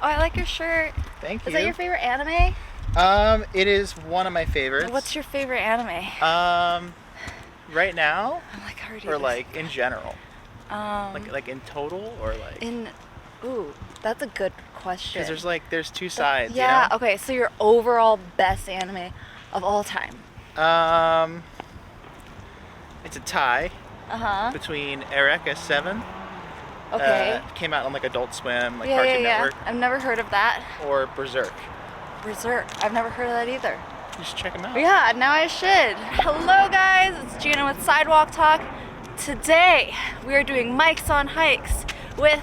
Oh, I like your shirt. Thank you. Is that your favorite anime? It is one of my favorites. What's your favorite anime? Right now? I'm like, already or like in general? Um, like in total or like? Ooh, that's a good question. Because there's two sides. Yeah. You know? Okay. So your overall best anime of all time? It's a tie between Eureka 7. Okay. Came out on like Adult Swim, like yeah, Cartoon Network. I've never heard of that. Or Berserk. Berserk. I've never heard of that either. You should check them out. Yeah, now I should. Hello guys, it's Jina with Sidewalk Talk. Today we are doing mics on hikes with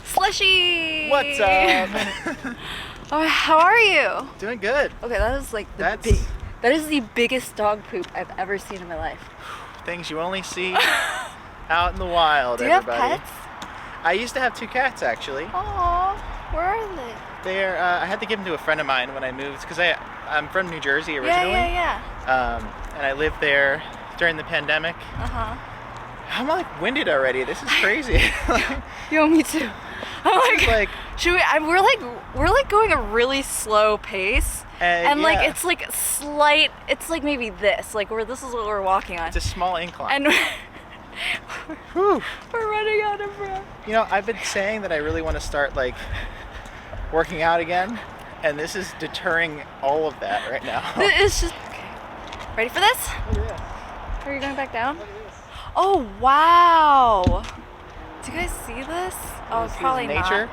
Slushii. What's up? Oh, how are you? Doing good. Okay, that is like that is the biggest dog poop I've ever seen in my life. Things you only see out in the wild. Do you everybody. have pets? I used to have 2 cats actually. Aww, where are they? They're I had to give them to a friend of mine when I moved because I'm from New Jersey originally. Yeah. And I lived there during the pandemic. I'm like winded already. This is crazy. Yo, me too. I'm like, should we? We're like going a really slow pace, and yeah. like it's like slight. It's like maybe this, like this is what we're walking on. It's a small incline. And we're running out of breath. You know, I've been saying that I really want to start like working out again, and this is deterring all of that right now. It's just okay. Ready for this? Look at this. Are you going back down? Look at this. Oh wow! Do you guys see this? Oh, This is probably nature. not.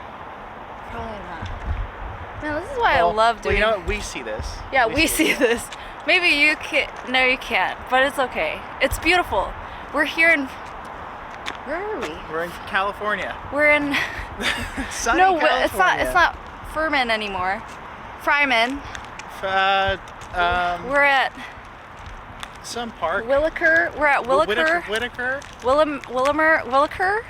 Probably not. Man, this is why I love doing. Well, you know what? We see this. Yeah, we see this. Maybe you can't. No, you can't. But it's okay. It's beautiful. We're here in. Where are we? We're in California. We're in. Sunny No, California. it's not. It's not Furman anymore. Fryman. We're at some park. Williker. We're at Williker. Whitaker. Williker.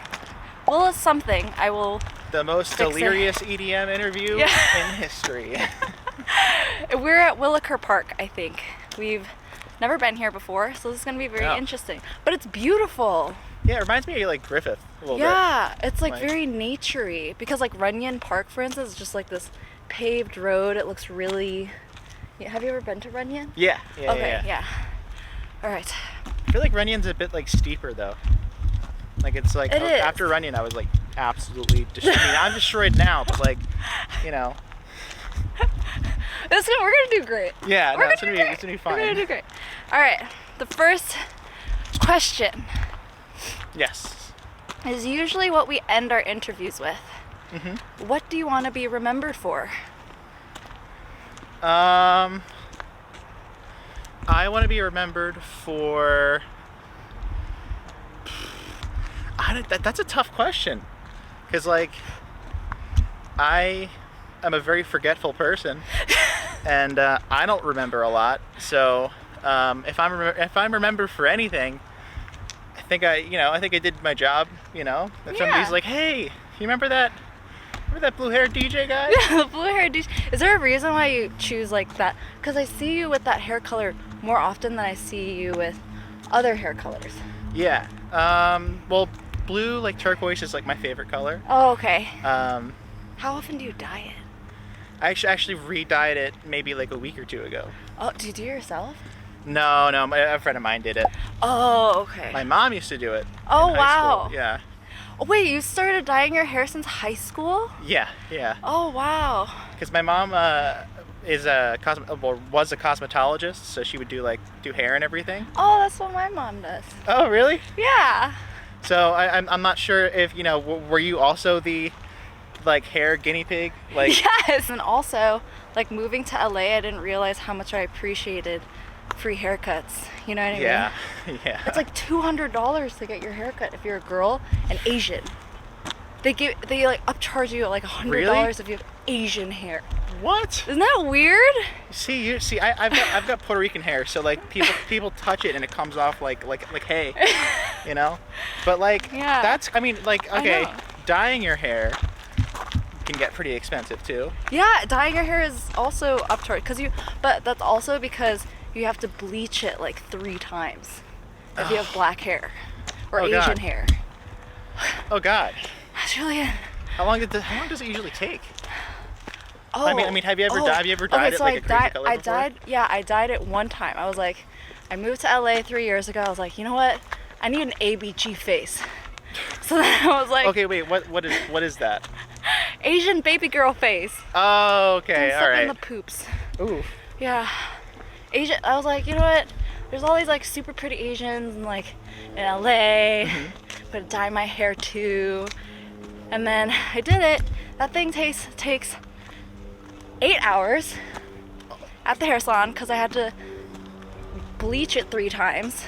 Willis something. I will. The most delirious EDM interview in history. We're at Williker Park, I think. We've never been here before, so this is gonna be very interesting. But it's beautiful. Yeah, it reminds me of like Griffith a little bit. Yeah, it's like very naturey because like Runyon Park, for instance, is just like this paved road. It looks really. Yeah, have you ever been to Runyon? Yeah. Okay. Yeah. All right. I feel like Runyon's a bit like steeper though. Like it's like after Runyon, I was like absolutely destroyed. I mean, I'm destroyed now, but like, you know. We're gonna do great. Yeah, it's gonna be fine. We're gonna do great. All right. The first question. Yes. Is usually what we end our interviews with. What do you want to be remembered for? I want to be remembered for. That's a tough question, because like I am a very forgetful person, and I don't remember a lot. So if I'm remembered for anything, I think I did my job. You know, if somebody's like, hey, you remember that blue-haired DJ guy? Yeah, the blue-haired DJ. Is there a reason why you choose like that? Because I see you with that hair color more often than I see you with other hair colors. Yeah. Well, blue, like turquoise, is like my favorite color. Oh, okay. How often do you dye it? I actually re-dyed it maybe like a week or 2 ago. Oh, do you do it yourself? No, a friend of mine did it. Oh, okay. My mom used to do it. Oh, in high wow. School. Yeah. Oh, wait, you started dyeing your hair since high school? Yeah. Oh, wow. Because my mom was a cosmetologist, so she would do hair and everything. Oh, that's what my mom does. Oh, really? Yeah. So I'm not sure if, were you also the hair guinea pig? Yes, and also moving to LA, I didn't realize how much I appreciated free haircuts. You know what I mean? Yeah. It's like $200 to get your haircut if you're a girl and Asian. They upcharge you like $100 Really? if you have Asian hair. What? Isn't that weird? I've got Puerto Rican hair, so people touch it and it comes off like hay, But that's okay, dyeing your hair can get pretty expensive too. Yeah, dyeing your hair is also upcharged but that's also because you have to bleach it 3 times if you have black hair or Asian hair. Oh God. That's really it. How long does it usually take? Oh. I mean, have you ever died? Have you ever died at like a crazy color before? I died at one time. I was like, I moved to LA 3 years ago. I was like, you know what? I need an ABG Phase. So then I was like, Okay, wait. What is that? Asian baby girl face. Oh, okay. Don't All right. in the poops. Ooh. Yeah. Asian. I was like, you know what? There's all these like super pretty Asians in like in LA. But dye my hair too. And then I did it. That thing takes 8 hours at the hair salon because I had to bleach it 3 times.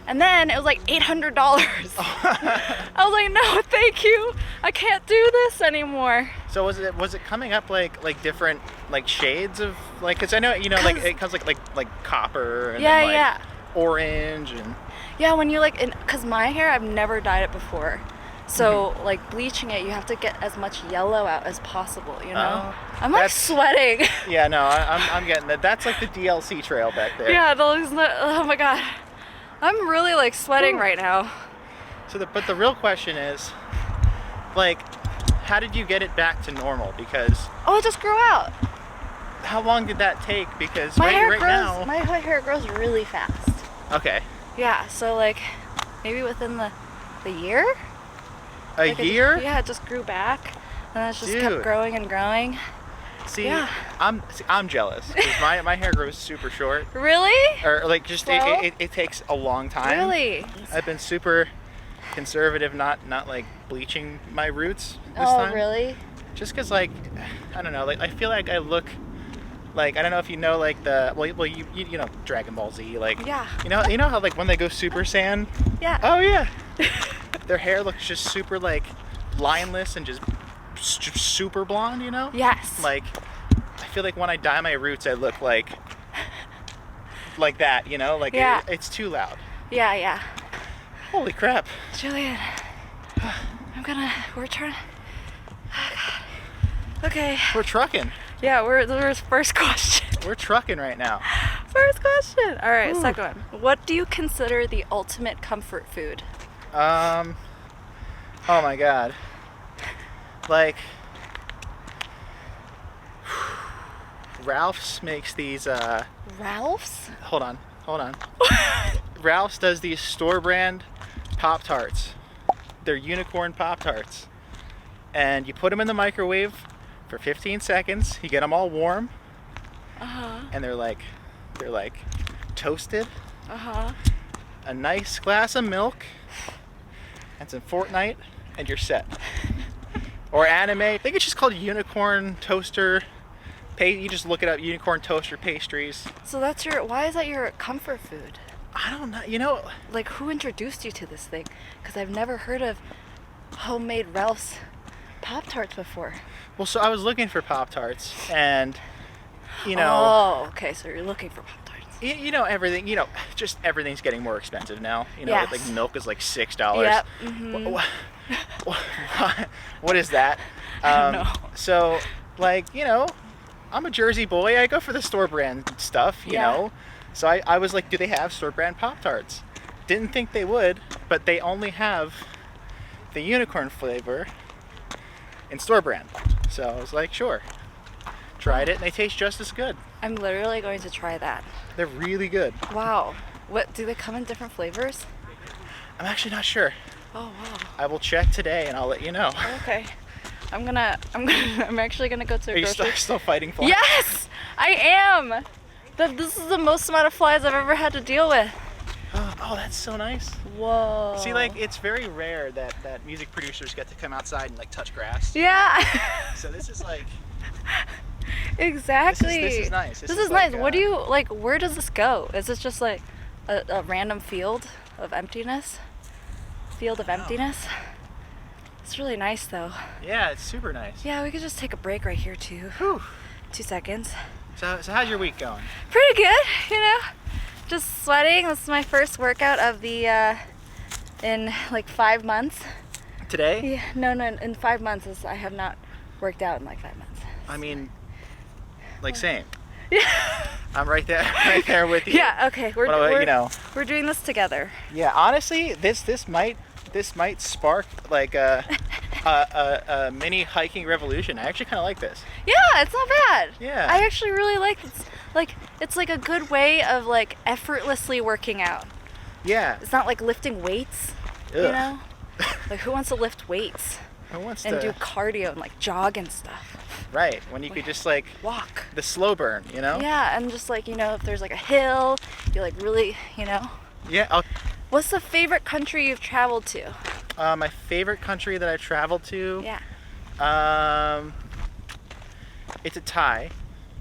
And then it was like $800. I was like, no, thank you. I can't do this anymore. So was it coming up like different like shades of like? Cause I know like it comes like copper and then, like, orange and. Yeah, when you like, cause my hair, I've never dyed it before. So like bleaching it, you have to get as much yellow out as possible, you know? I'm like sweating. Yeah, no, I'm getting that. That's like the DLC trail back there. Yeah, oh my God. I'm really like sweating right now. So but the real question is, like, how did you get it back to normal? Because it just grew out. How long did that take? Because my now hair grows really fast. Okay. Yeah, so like maybe within the year. A year? It just grew back, and then it just kept growing and growing. See, yeah. I'm jealous because my hair grows super short. Really? Or like just it takes a long time. Really? I've been super conservative, not like bleaching my roots this time. Oh, really? Just because like I don't know, like I feel like I look like, I don't know if you know like the you know Dragon Ball Z, like you know how like when they go Super Saiyan? Yeah. Oh yeah. Their hair looks just super like lineless and just super blonde, you know? Yes. Like I feel like when I dye my roots I look like that, you know? Like it's too loud. Yeah, yeah. Holy crap. Julian, we're trying. Oh God. Okay. We're trucking. Yeah, we're first question. We're trucking right now. First question. All right, second one. What do you consider the ultimate comfort food? Oh my God. Like, Ralph's makes these, Ralph's? Hold on. Ralph's does these store brand Pop-Tarts. They're unicorn Pop-Tarts. And you put them in the microwave for 15 seconds. You get them all warm. And they're like toasted. A nice glass of milk and some Fortnite and you're set. Or anime. I think it's just called unicorn toaster. You just look it up, unicorn toaster pastries. So why is that your comfort food? I don't know, you know. Like, who introduced you to this thing? Because I've never heard of homemade Ralph's Pop-Tarts before. Well, so I was looking for Pop-Tarts and, you know. Oh, okay, so you're looking for Pop-Tarts. You know, everything, you know, just everything's getting more expensive now. You know, yes. like milk is like $6. Yep. What is that? I don't know. So, like, you know, I'm a Jersey boy. I go for the store brand stuff, you know. So I was like, do they have store brand Pop-Tarts? Didn't think they would, but they only have the unicorn flavor in store brand. So I was like, sure. Tried it and they taste just as good. I'm literally going to try that. They're really good. Wow. What, do they come in different flavors? I'm actually not sure. Oh wow. I will check today and I'll let you know. Okay. I'm actually gonna go to a grocery. Are you still fighting flies? Yes, I am. This is the most amount of flies I've ever had to deal with. Oh, that's so nice. Whoa. See, like, it's very rare that music producers get to come outside and like touch grass. Yeah. So this is like. Exactly. This is nice. This is nice. What do you like? Where does this go? Is this just like a random field of emptiness? Field of emptiness. It's really nice though. Yeah, it's super nice. Yeah, we could just take a break right here too. Whew. 2 seconds. So how's your week going? Pretty good, you know. Just sweating. This is my first workout of the in like 5 months. Today? Yeah, no, in 5 months. I have not worked out in like 5 months. I mean, like same. Yeah. I'm right there with you. Yeah. Okay. You know. We're doing this together. Yeah. Honestly, this might spark like a mini hiking revolution. I actually kind of like this. Yeah, it's not bad. Yeah. I actually really like it. It's like a good way of like effortlessly working out. Yeah. It's not like lifting weights, you Ugh. know? Like who wants to lift weights Who wants and to do cardio and like jog and stuff? Right, when you could just like Walk. the slow burn, you know? Yeah, and just like, you know, if there's like a hill, you like really, you know. Yeah. What's the favorite country you've traveled to? My favorite country that I've traveled to. Yeah. It's a tie.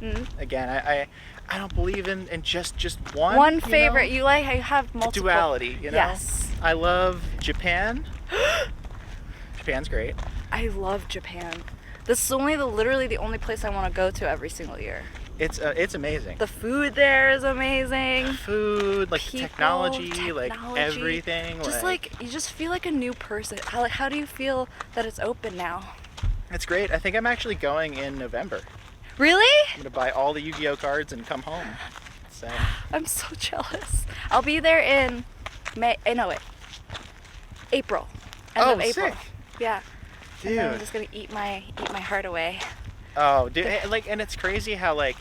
Mm-hmm. Again, I don't believe in just one. One favorite. You like, I have multiple. Duality, you know? Yes. I love Japan. Japan's great. I love Japan. This is literally the only place I want to go to every single year. It's amazing. The food there is amazing. Food, like People, technology, like everything. Just like you just feel like a new person. How do you feel that it's open now? It's great. I think I'm actually going in November. Really? I'm gonna buy all the Yu-Gi-Oh cards and come home. So. I'm so jealous. I'll be there in April. End of April. Sick. Yeah. Dude. And then I'm just gonna eat my heart away. Oh, dude, and it's crazy how like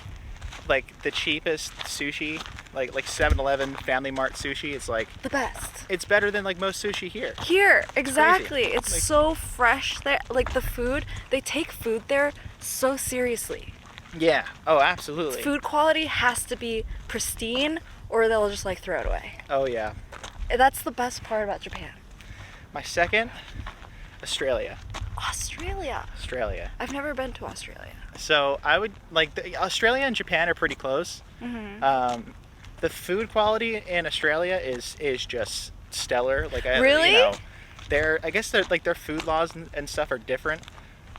the cheapest sushi, like 7-Eleven, Family Mart sushi, it's like The best. it's better than like most sushi here. Here, exactly. Crazy. It's Like- so fresh there. Like the food, they take food there so seriously. Yeah. Oh, absolutely. Food quality has to be pristine or they'll just like throw it away. Oh yeah. That's the best part about Japan. My second, Australia. Australia. I've never been to Australia. So I would Australia and Japan are pretty close. Mm-hmm. The food quality in Australia is just stellar. Like Really? You know, I guess their food laws and stuff are different.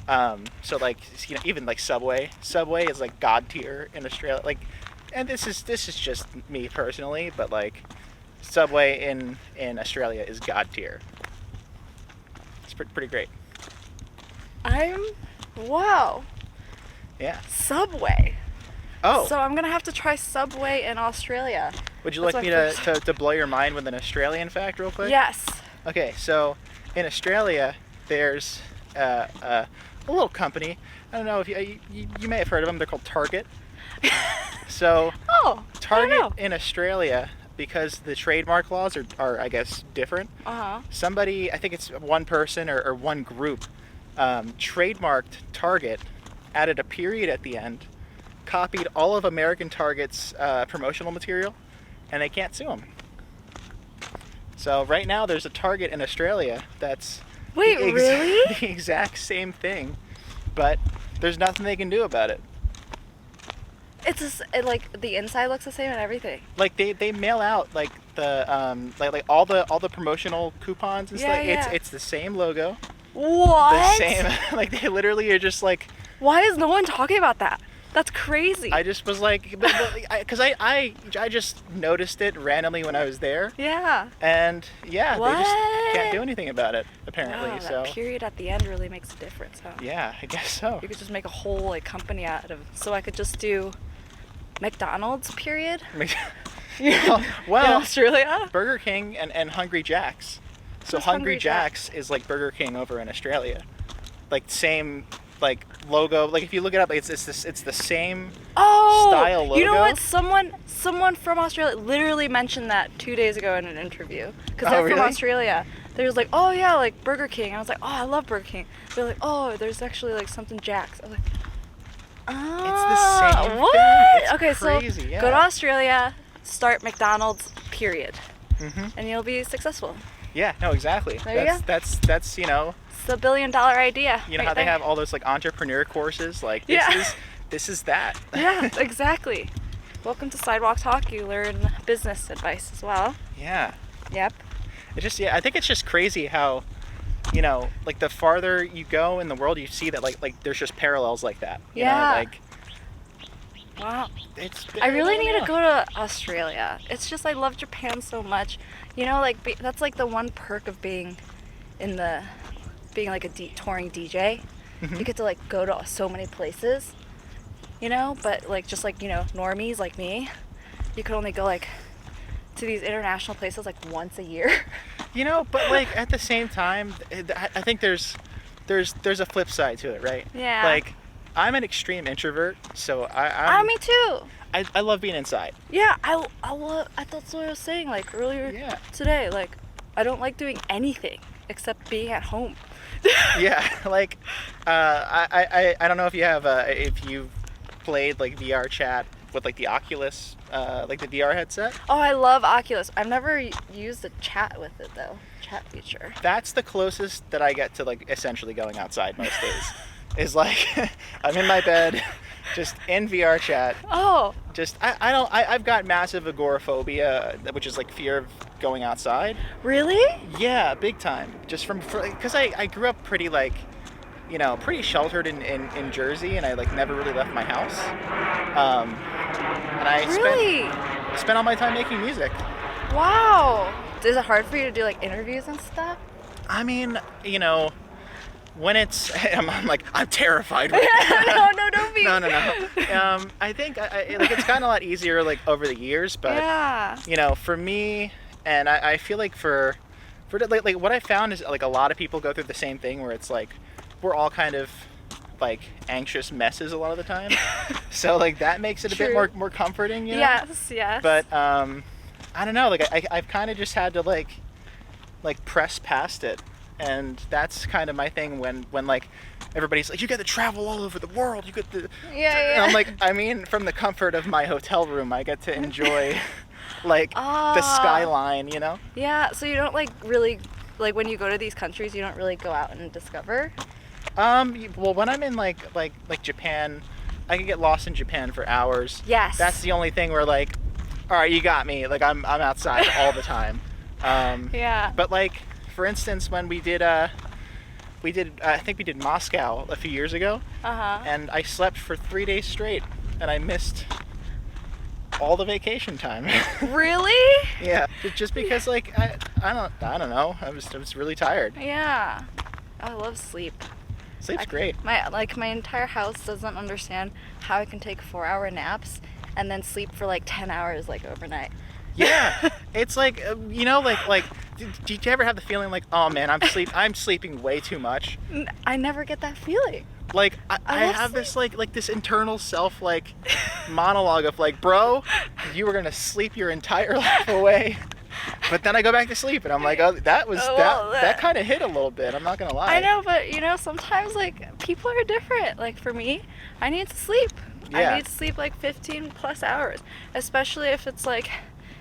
So like, you know, even like Subway is like god tier in Australia. Like, and this is just me personally, but like Subway in Australia is god tier. It's pretty great. Wow. Yeah. Subway. Oh. So I'm gonna have to try Subway in Australia. Would you That's like me my to blow your mind with an Australian fact real quick? Yes. Okay, so in Australia, there's a little company. I don't know if you may have heard of them. They're called Target. So Oh. Target in Australia, because the trademark laws are I guess different. Somebody, I think it's one person or one group, trademarked Target, added a period at the end, copied all of American Target's promotional material, and they can't sue them. So right now there's a Target in Australia that's Wait, really? the exact same thing, but there's nothing they can do about it. It's like the inside looks the same and everything. Like they mail out like the like all the promotional coupons and stuff. Yeah. It's the same logo. What? The same. Like they literally are just like. Why is no one talking about that? That's crazy. I just was like, because I just noticed it randomly when I was there. Yeah. And yeah, What? they just can't do anything about it apparently. Wow, So that period at the end really makes a difference, huh? yeah, I guess so. You could just make a whole like company out of. So I could just do McDonald's period. Well, in Australia. Burger King and Hungry Jack's. So Who's Hungry Hungry Jack's is like Burger King over in Australia. Like same like logo. Like if you look it up, it's the same style logo. You know what? Someone from Australia literally mentioned that 2 days ago in an interview. Because they're from really? Australia. They was like, oh yeah, like Burger King. I was like, oh, I love Burger King. They're like, oh, there's actually like something Jack's. I was like, oh. It's the same what? thing. It's Okay, crazy, so yeah. go to Australia, start McDonald's, period. Mm-hmm. And you'll be successful. Yeah, no, exactly. There you go. That's you know. It's the $1 billion idea. You know right how they there. have all those like entrepreneur courses? Like this Yeah. this is that. Yeah, exactly. Welcome to Sidewalk Talk. You learn business advice as well. Yeah. Yep. It's just I think it's just crazy how, you know, like the farther you go in the world, you see that like there's just parallels like that. You know, Yeah. like Wow. it's. I really need to go to Australia. It's just I love Japan so much. You know, like that's like the one perk of being like a touring DJ. Mhm. You get to like go to so many places. You know, but like just like, you know, normies like me, you could only go like to these international places like once a year. You know, but like at the same time, I think there's there's a flip side to it, right? Yeah. Like, I'm an extreme introvert, so I'm, me too. I love being inside. Yeah, I love. That's what I was saying like earlier today. Like, I don't like doing anything except being at home. Yeah, like, I don't know if you have if you've played like VR chat with like the Oculus, like the VR headset. Oh, I love Oculus. I've never used the chat with it though. Chat feature. That's the closest that I get to like essentially going outside most days. Is like I'm in my bed, just in VR chat. Oh. Just I've got massive agoraphobia, which is like fear of going outside. Really? Yeah, big time. Just because I grew up pretty like, you know, pretty sheltered in Jersey, and I like never really left my house. And I spent all my time making music. Wow. Is it hard for you to do like interviews and stuff? I mean, you know, when it's, I'm terrified right now. No, don't be. No. I think like it's gotten a lot easier like over the years, but yeah. you know, for me, and I feel like for like what I found is like a lot of people go through the same thing where it's like we're all kind of like anxious messes a lot of the time. So like that makes it a bit more comforting, you know? Yes. But I don't know, like I've kind of just had to like press past it. And that's kind of my thing when like everybody's like, you get to travel all over the world, you get to And I'm like, I mean, from the comfort of my hotel room I get to enjoy like the skyline, you know? Yeah, so you don't like really, like when you go to these countries you don't really go out and discover? Well, when I'm in like Japan, I can get lost in Japan for hours. Yes. That's the only thing where like, all right, you got me, like I'm outside all the time. Yeah. But like, for instance, when we did I think we did Moscow a few years ago, and I slept for 3 days straight, and I missed all the vacation time. Really? Yeah, just because like I don't know, I was really tired. Yeah, I love sleep. Sleep's great. My entire house doesn't understand how I can take 4-hour naps and then sleep for like 10 hours like overnight. Yeah, it's like you know, like do you ever have the feeling like, oh man, I'm sleeping way too much? I never get that feeling. Like I have this like this internal self like monologue of like, bro, you were gonna sleep your entire life away, but then I go back to sleep and I'm like, oh, that kind of hit a little bit. I'm not gonna lie. I know, but you know, sometimes like people are different. Like for me, I need to sleep. Yeah. I need to sleep like 15 plus hours, especially if it's like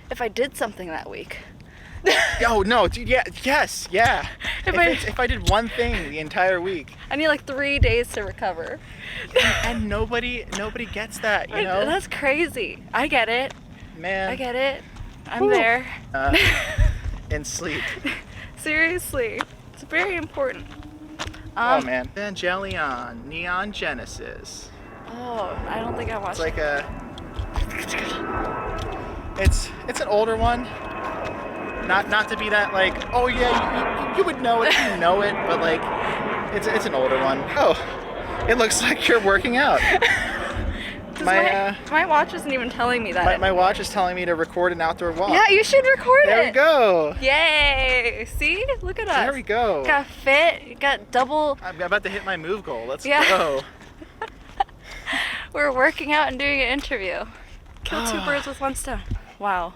if I did something that week. Oh no, dude, yes. If I did one thing the entire week, I need like 3 days to recover. And nobody gets that, you know? That's crazy. I get it. Man. I get it. I'm there. In sleep. Seriously, it's very important. Oh man. Evangelion, Neon Genesis. Oh, I don't think I watched It's it. It's an older one. Not to be that like, oh yeah, you would know it, you know it, but like, it's an older one. Oh, it looks like you're working out. My watch isn't even telling me that. My watch is telling me to record an outdoor walk. Yeah, you should record it. There we go. Yay! See? Look at us. There we go. Got fit. Got double. I'm about to hit my move goal. Let's go. We're working out and doing an interview. Kill 2 birds with 1 stone. Wow.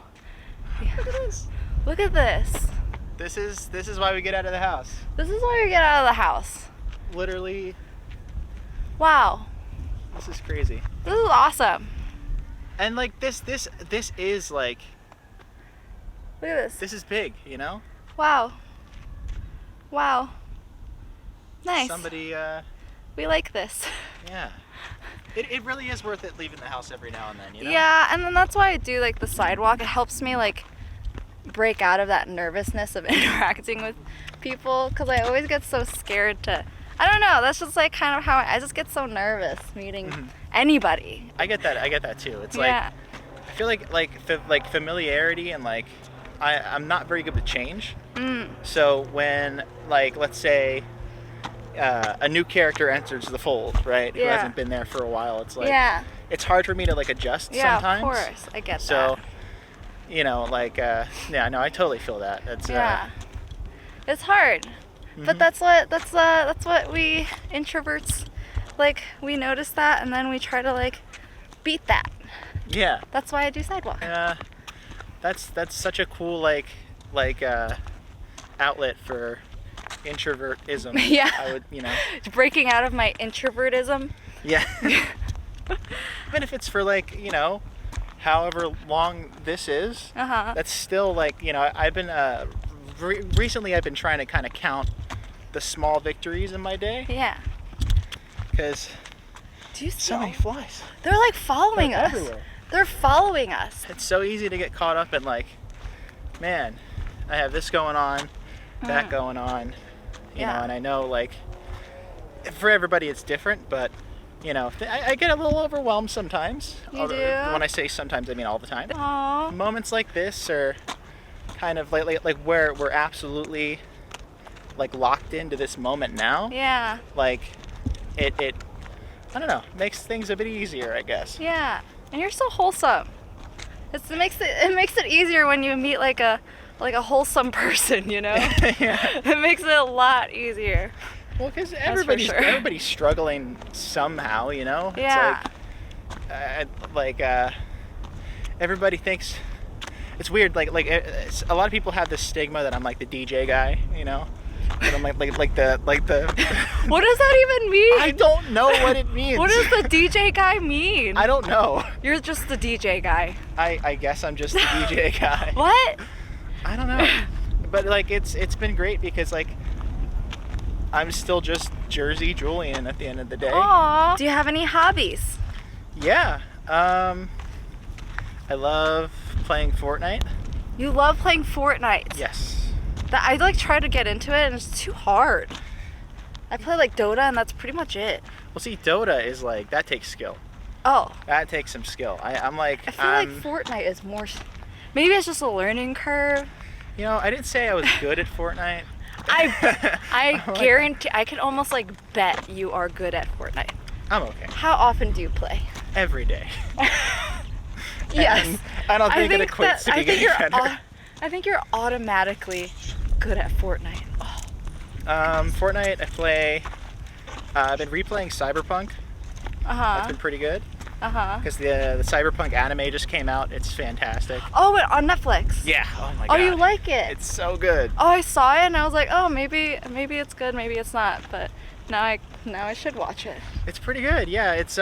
Yeah. Look at this. Look at this. This is why we get out of the house. This is why we get out of the house. Literally. Wow. This is crazy. This is awesome. And like this is like. Look at this. This is big, you know? Wow. Wow. Nice. Somebody. We like this. Yeah. It really is worth it leaving the house every now and then, you know? Yeah, and then that's why I do like the sidewalk. It helps me like break out of that nervousness of interacting with people, because I always get so scared to, I don't know, that's just like kind of how I just get so nervous meeting anybody. I get that too. It's like, I feel like familiarity and like I'm not very good with change. So when like, let's say a new character enters the fold, right? Who hasn't been there for a while, it's like it's hard for me to like adjust sometimes. Yeah, of course. I get that. So, you know, like, yeah, no, I totally feel that. It's it's hard. But that's what we introverts, like, we notice that and then we try to like beat that. Yeah. That's why I do sidewalk. That's such a cool like outlet for introvertism. Yeah. I would, you know. Breaking out of my introvertism. Yeah. Even if it's for like, you know, however long this is, that's still like, you know, I've been recently I've been trying to kind of count the small victories in my day. Yeah. Because do you so many flies. They're like following us. Everywhere. They're following us. It's so easy to get caught up in like, man, I have this going on, that going on, you know, and I know like for everybody it's different, but you know, I get a little overwhelmed sometimes. You do? When I say sometimes, I mean all the time. Aww. Moments like this are kind of like where we're absolutely like locked into this moment now. Yeah. Like it I don't know, makes things a bit easier, I guess. Yeah. And you're so wholesome. It makes it easier when you meet like a wholesome person, you know? Yeah. It makes it a lot easier. Well, because everybody's struggling somehow, you know? Yeah. It's like everybody thinks it's weird. Like a lot of people have this stigma that I'm like the DJ guy, you know? But I'm like the What does that even mean? I don't know what it means. What does the DJ guy mean? I don't know. You're just the DJ guy. I guess I'm just the DJ guy. What? I don't know. But like it's been great because like I'm still just Jersey Julian at the end of the day. Aww. Do you have any hobbies? Yeah. I love playing Fortnite. You love playing Fortnite? Yes. I like try to get into it and it's too hard. I play like Dota and that's pretty much it. Well, see, Dota is like, that takes skill. Oh. That takes some skill. I feel like Fortnite is more, maybe it's just a learning curve. You know, I didn't say I was good at Fortnite. I guarantee, I can almost like bet you are good at Fortnite. I'm okay. How often do you play? Every day. Yes. And I don't think it equates to being a defender. I think you're automatically good at Fortnite. Oh. Fortnite, I play. I've been replaying Cyberpunk. That's been pretty good. Because the Cyberpunk anime just came out. It's fantastic. Oh, on Netflix. Yeah. Oh my god. Oh, you like it? It's so good. Oh, I saw it and I was like, oh, maybe it's good, maybe it's not. But now I should watch it. It's pretty good. Yeah. It's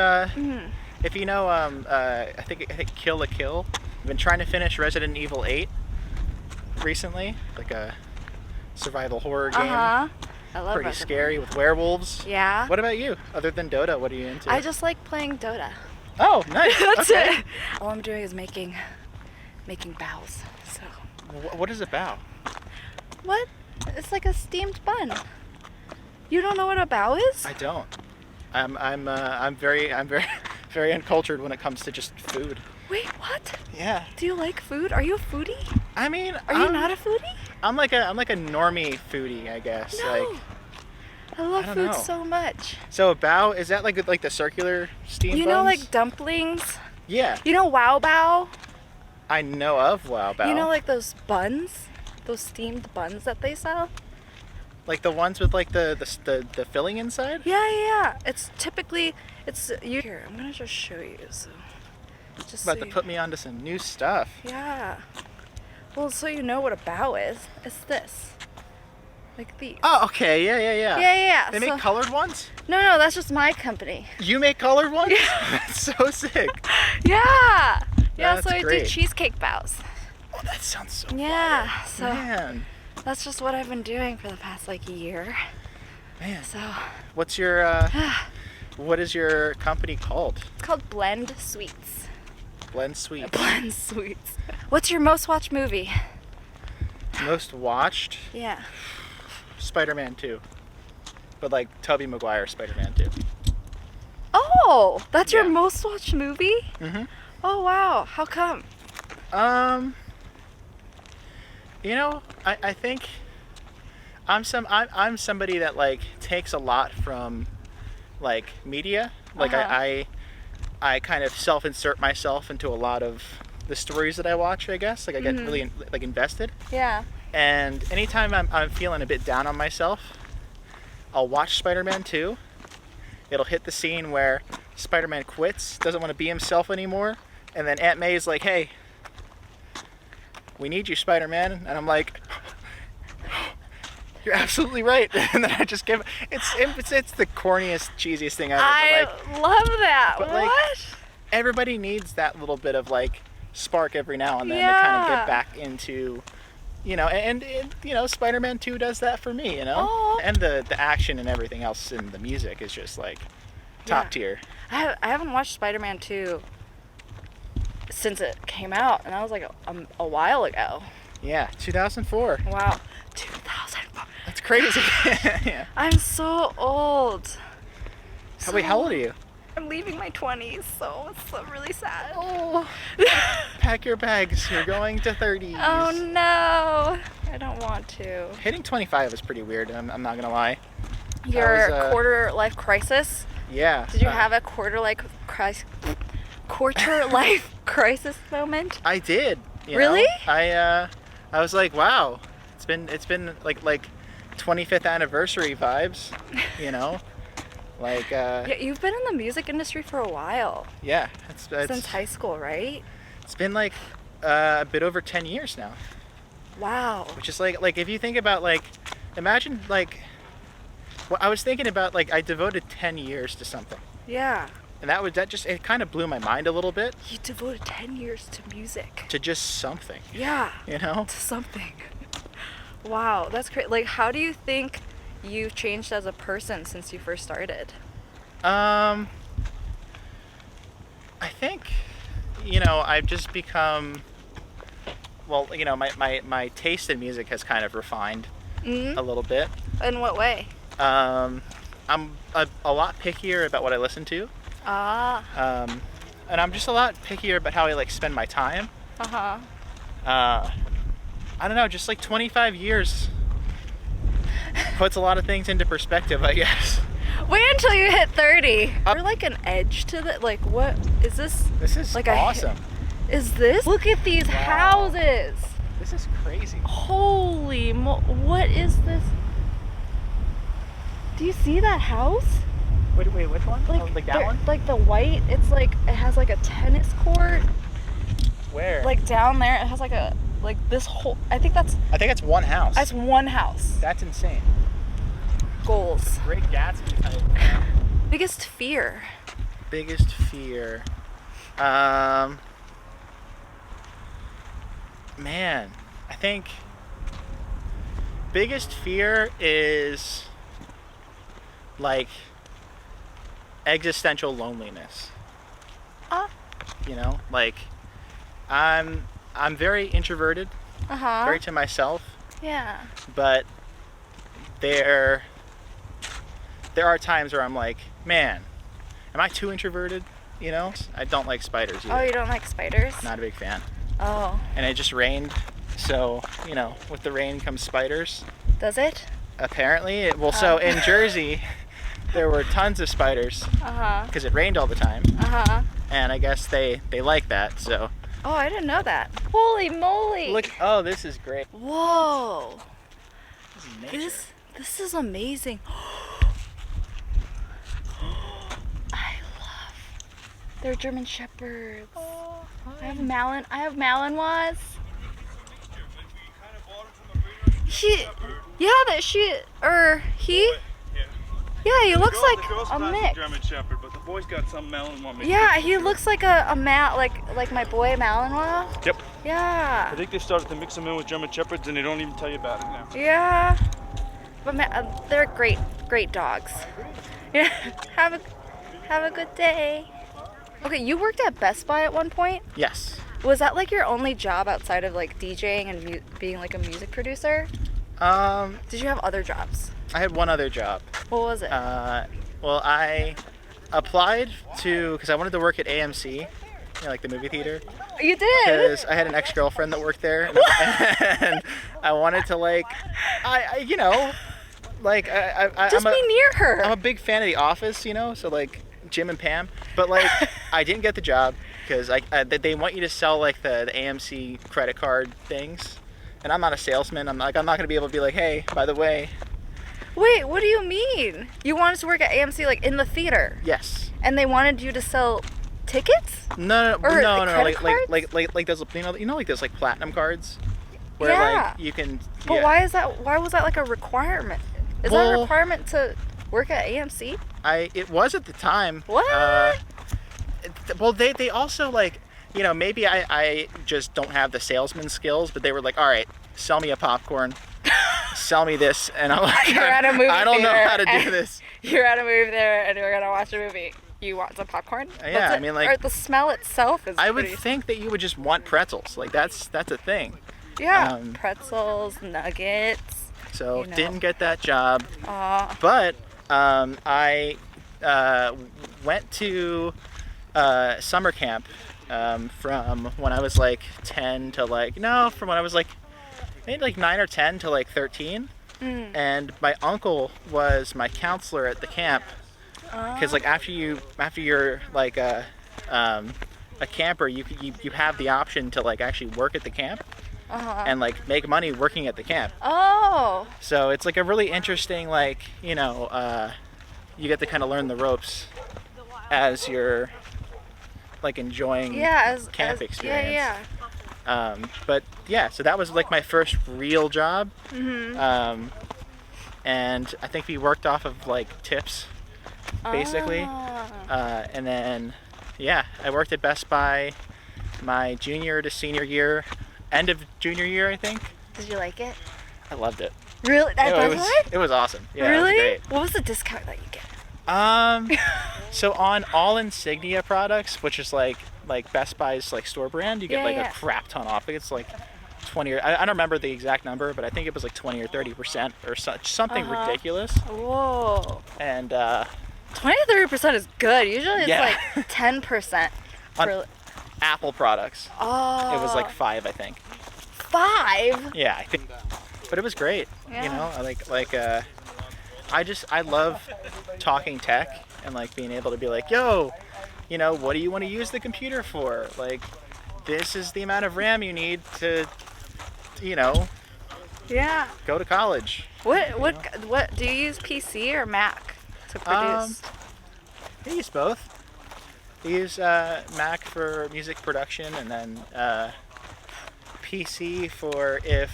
if you know I think Kill la Kill. I've been trying to finish Resident Evil 8 recently, like a survival horror game. I love pretty Resident scary with werewolves. Yeah. What about you? Other than Dota, what are you into? I just like playing Dota. Oh, nice. That's okay. it. All I'm doing is making bows. So. What is a bow? What? It's like a steamed bun. You don't know what a bow is? I don't. I'm very very uncultured when it comes to just food. Wait, what? Yeah. Do you like food? Are you a foodie? I mean, are you not a foodie? I'm like a normie foodie, I guess. No. Like, I love food so much. So a bao, is that like the circular steam buns? You know, like dumplings? Yeah. You know Wow Bao? I know of Wow Bao. You know, like those buns? Those steamed buns that they sell? Like the ones with like the filling inside? Yeah. It's typically, here, I'm gonna just show you, so. Just about to put me onto some new stuff. Yeah. Well, so you know what a bao is. It's this. Like these. Oh, okay. Yeah. Yeah. They make colored ones? No, that's just my company. You make colored ones? Yeah. That's so sick. Yeah. Yeah, That's so I great. do cheesecake baos. Oh, that sounds so Yeah. fire. So Man. that's just what I've been doing for the past like year. Man. So. What's your what is your company called? It's called Blend Sweets. Blend Sweets. Blend Sweets. What's your most watched movie? Most watched? Yeah. Spider-Man 2. But like Tobey Maguire Spider-Man 2. Oh, that's your Yeah. most watched movie? Mm-hmm. Oh wow, how come? You know, I think I'm somebody that like takes a lot from like media. Like I kind of self-insert myself into a lot of the stories that I watch, I guess. Like I get really like invested. Yeah. And anytime I'm feeling a bit down on myself, I'll watch Spider-Man 2. It'll hit the scene where Spider-Man quits, doesn't want to be himself anymore, and then Aunt May's like, "Hey, we need you, Spider-Man." And I'm like, "You're absolutely right." And then I just give it's the corniest, cheesiest thing ever. I love that. but, like, What? everybody needs that little bit of like spark every now and then to Yeah. kind of get back into, you know, and you know, Spider-Man 2 does that for me, you know. Aw. And the action and everything else in the music is just like top Yeah. tier. I haven't watched Spider-Man 2 since it came out, and that was like a while ago. Yeah, 2004. Wow. 2004. That's crazy. Yeah. I'm so old. Wait, how old are you? I'm leaving my 20s, so it's really sad. Oh, pack your bags. You're going to 30s. Oh no, I don't want to. Hitting 25 is pretty weird. I'm not gonna lie. Your was, quarter life crisis? Yeah. Did you have a quarter life crisis moment? I did. You Really? know? I was like, wow. It's been like 25th anniversary vibes. You know, like. Yeah, you've been in the music industry for a while. Yeah. It's Since high school, right? It's been like a bit over 10 years now. Wow. Which is like if you think about like, imagine like. Well, I was thinking about like I devoted 10 years to something, Yeah. and it kind of blew my mind a little bit You devoted 10 years to music. to just something, Yeah. you know? To something. Wow, that's great. Like, how do you think you've changed as a person since you first started? I think, you know, I've just become, well, you know, my taste in music has kind of refined a little bit. In what way? I'm a lot pickier about what I listen to. Ah. And I'm just a lot pickier about how I like spend my time. Uh-huh. I don't know, just like 25 years puts a lot of things into perspective, I guess. Wait until you hit 30. You're like an edge to the, like, what is this? This is Like awesome. Is this? Look at these houses. This is crazy. Holy what is this? Do you see that house? Wait, which one? Like that they're- one? Like the white, it's like, it has like a tennis court. Where? Like down there, it has like a, like this whole, I think that's it's one house. one house. That's insane. Goals. Great Gatsby type. Biggest fear. Biggest fear. Man, I think biggest fear is like existential loneliness. You know, like I'm very introverted, Uh-huh. very to myself, Yeah. but there are times where I'm like, man, am I too introverted? You know, I don't like spiders either. Oh, you don't like spiders? Not a big fan. Oh. And it just rained, so you know, with the rain comes spiders. Does it? Apparently, so in Jersey, there were tons of spiders Uh-huh. because it rained all the time, Uh-huh. and I guess they like that. So Oh, I didn't know that. Holy moly. look, oh, this is great. Whoa. This is nature. This is amazing. I love. They're German shepherds. I have Malinois. Yeah, he looks like a mix. German Shepherd, but the boy's got some Malinois mix. Yeah, he looks like like my boy Malinois. Yep. Yeah. I think they started to mix them in with German Shepherds and they don't even tell you about it now. Yeah. But they're great dogs. Yeah. Have a good day. Okay, you worked at Best Buy at one point? Yes. Was that like your only job outside of like DJing and being like a music producer? Did you have other jobs? I had one other job. What was it? Well, I applied because I wanted to work at AMC, you know, like the movie theater. You did? Because I had an ex-girlfriend that worked there, and I wanted to like, you know, like Just be near her. I'm a big fan of The Office, you know, so like Jim and Pam. But like, I didn't get the job because they want you to sell like the AMC credit card things, and I'm not a salesman. I'm not gonna be able to be like, hey, by the way. Wait, what do you mean? You wanted to work at AMC like in the theater? Yes. And they wanted you to sell tickets? No, Or no, credit cards? like those, like those like platinum cards, where Yeah. like you can. But yeah. why was that like a requirement? Is that a requirement to work at AMC? It was at the time. What? Well, they also like, maybe I just don't have the salesman skills, but they were like, all right, sell me a popcorn, sell me this, and I'm like, You're at a movie I don't know theater how to do and- this. You're at a movie there and you're gonna watch a movie. You want some popcorn? Yeah, That's I it? mean, like- or the smell itself is I would pretty... think that you would just want pretzels. Like that's a thing. Yeah, pretzels, nuggets. So You know. didn't get that job, but I went to summer camp from when I was like 10 to from when I was like maybe like 9 or 10 to like 13. And my uncle was my counselor at the camp, because like after you're like a camper, you have the option to like actually work at the camp and like make money working at the camp. Oh. So it's like a really interesting you get to kind of learn the ropes as you're like enjoying camp experience. Yeah. But yeah, so that was like my first real job. And I think we worked off of like tips, basically. And then, yeah, I worked at Best Buy my junior to senior year, end of junior year, I think. Did you like it? I loved it. Really? It was awesome. Yeah, really? It was great. What was the discount that you get? So on all insignia products, which is like Best Buy's like store brand, you get a crap ton off. I think it's like 20 or I don't remember the exact number, but I think it was like 20 or 30% or something ridiculous. Whoa. And 20-30% is good. Usually it's like 10%. On Apple products. Oh. It was like 5, I think. 5? Yeah, I think. But it was great. Yeah. I love talking tech and like being able to be like, yo, what do you want to use the computer for? Like, this is the amount of RAM you need to, Yeah. go to college. What do you use, PC or Mac to produce? I use both. I use Mac for music production, and then PC for because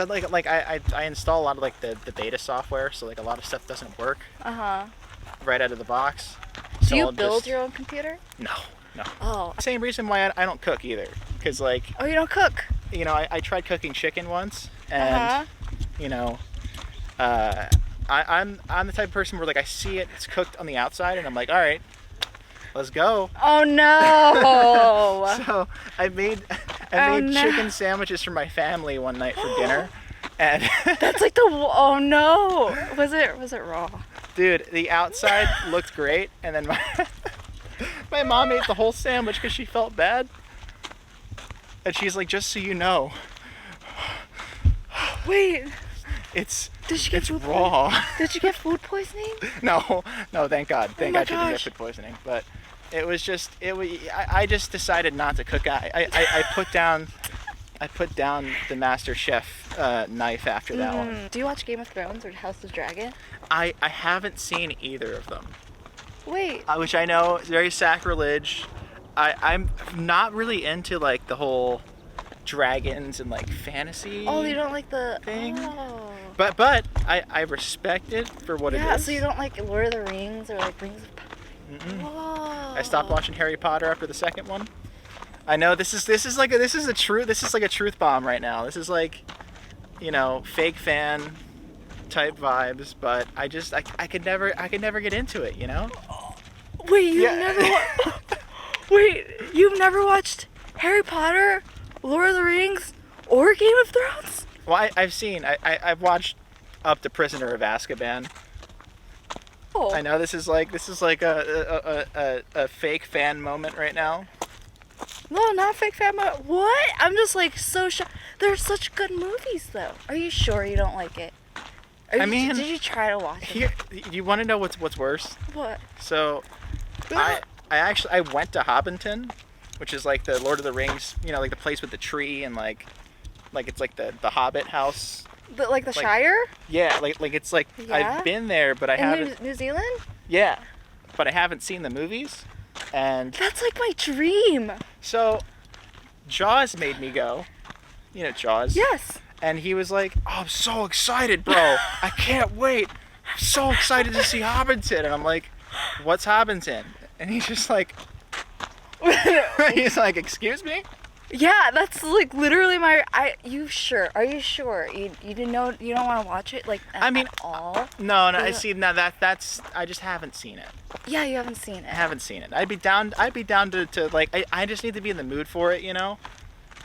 I install a lot of like the beta software, so like a lot of stuff doesn't work right out of the box. Do So you I'll build your own computer? No. Oh. Same reason why I don't cook either, because like Oh, you don't cook? I tried cooking chicken once, and I'm the type of person where like I see it's cooked on the outside, and I'm like, all right, let's go. Oh no. So I made chicken sandwiches for my family one night for dinner, and That's like oh no. Was it raw? dude, the outside looked great, and then my mom ate the whole sandwich because she felt bad, and she's like, just so you know, Wait. it's food raw. Did you get food poisoning? No, thank God. Thank my God she didn't get gosh. food poisoning. But I just decided not to cook. I put down the Master Chef knife after that one. Do you watch Game of Thrones or House of Dragon? I haven't seen either of them. Wait. Which I know is very sacrilege. I'm not really into like the whole dragons and like fantasy. Oh, you don't like the thing? Oh. But I respect it for what it is. Yeah, so you don't like Lord of the Rings or like Rings of Power? Whoa. I stopped watching Harry Potter after the second one. I know this is like a truth bomb right now. This is like, fake fan type vibes, but I could never get into it, Wait, you've never watched Harry Potter, Lord of the Rings, or Game of Thrones? Well, I've watched up to Prisoner of Azkaban. Oh. I know this is like a fake fan moment right now. No, not fake fan mode. What? I'm just like so shocked. They're such good movies, though. Are you sure you don't like it? Did you try to watch it? Here, you want to know what's worse? What? So, I went to Hobbiton, which is like the Lord of the Rings, like the place with the tree and like Like it's like the Hobbit house. Like the Shire? Yeah, like it's like Yeah? I've been there, but I In haven't. New Zealand? Yeah, but I haven't seen the movies, and That's like my dream. so Jaws made me go. You know Jaws. Yes. And he was like, "Oh, I'm so excited, bro! I can't wait! I'm so excited to see Hobbiton!" And I'm like, "What's Hobbiton?" And he's just like, he's like, "Excuse me?" Yeah, that's like literally my. You sure? Are you sure? You didn't know? You don't want to watch it like? I mean, at all? No, I Yeah. see. Now that's I just haven't seen it. Yeah, you haven't seen it. I haven't seen it. I'd be down to like I just need to be in the mood for it, you know?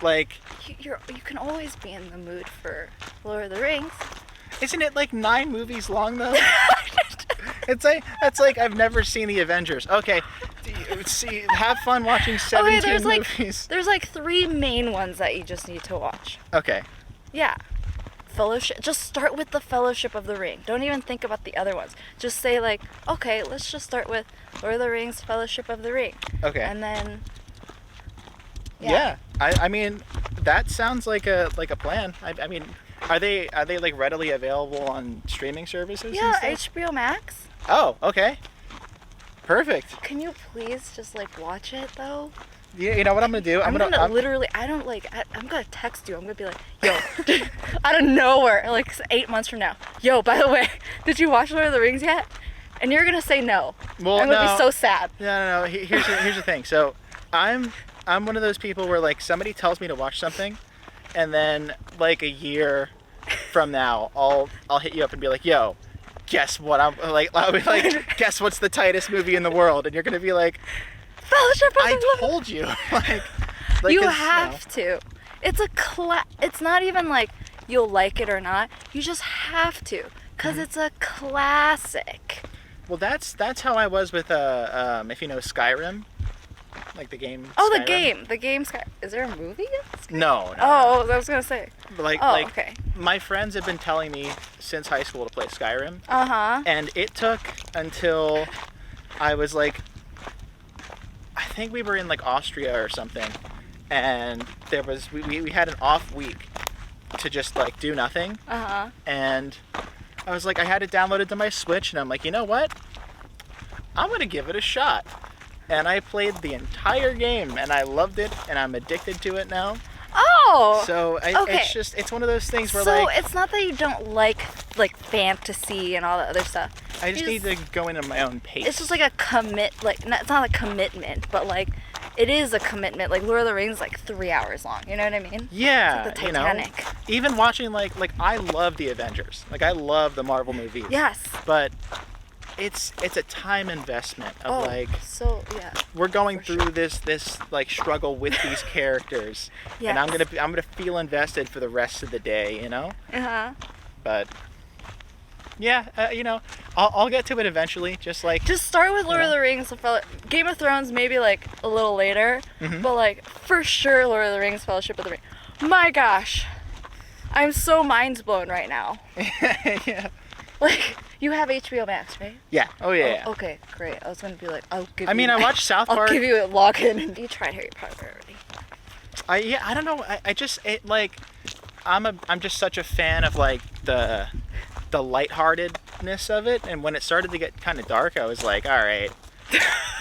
Like You can always be in the mood for Lord of the Rings. isn't it like 9 movies long though? It's like I've never seen the Avengers. Okay. See, have fun watching 17 there's movies. there's like 3 main ones that you just need to watch. Okay. Yeah. Fellowship. Just start with the Fellowship of the Ring. Don't even think about the other ones. Just say like, okay, let's just start with Lord of the Rings, Fellowship of the Ring. Okay. And then. Yeah. I mean, that sounds like a plan. I mean, are they like readily available on streaming services? Yeah, and stuff? HBO Max. Oh, okay. Perfect. Can you please just like watch it though? You know what I'm gonna do? I'm gonna literally. I'm gonna text you. I'm gonna be like, yo, out of nowhere, like 8 months from now. Yo, by the way, did you watch Lord of the Rings yet? And you're gonna say no. Well, I'm gonna no. be so sad. No. Here's the thing. So, I'm one of those people where like somebody tells me to watch something, and then like a year from now, I'll hit you up and be like, yo, guess what? I'll be like, guess what's the tightest movie in the world? And you're gonna be like, Fellowship of the I Ring. told you. like You 'cause, have to. It's It's not even like you'll like it or not. You just have to, cause it's a classic. Well, that's how I was with if you know Skyrim, like the game. Oh, Skyrim. the game Sky. Is there a movie? No. Oh, I was gonna say. Like Okay. my friends have been telling me since high school to play Skyrim, Uh huh. and it took until I was like, I think we were in like Austria or something, and there was we had an off week to just like do nothing, Uh huh. and I was like, I had it downloaded to my Switch, and I'm like, you know what? I'm gonna give it a shot. And I played the entire game, and I loved it, and I'm addicted to it now. Oh. So okay. it's one of those things where So like it's not that you don't like fantasy and all that other stuff. I just need to go into my own pace. It's just like a it's not a commitment, but like it is a commitment. Like Lord of the Rings is like 3 hours long. You know what I mean? Yeah, It's like the you know, Titanic. even watching like I love the Avengers. Like I love the Marvel movies. Yes. But it's a time investment of so yeah. we're going For through this like struggle with these characters, and I'm gonna feel invested for the rest of the day, you know. Uh huh. But yeah, you know, I'll get to it eventually. Just start with Lord of the Rings. Game of Thrones maybe like a little later, but like for sure Lord of the Rings, Fellowship of the Ring. My gosh, I'm so mind blown right now. yeah. Like you have HBO Max, right? Yeah. Oh yeah. Oh, okay, great. I was gonna be like, I'll give. I mean, I watched South I'll Park. give you a login. You tried Harry Potter already. I don't know. I just I'm just such a fan of like the lightheartedness of it, and when it started to get kind of dark, I was like, all right,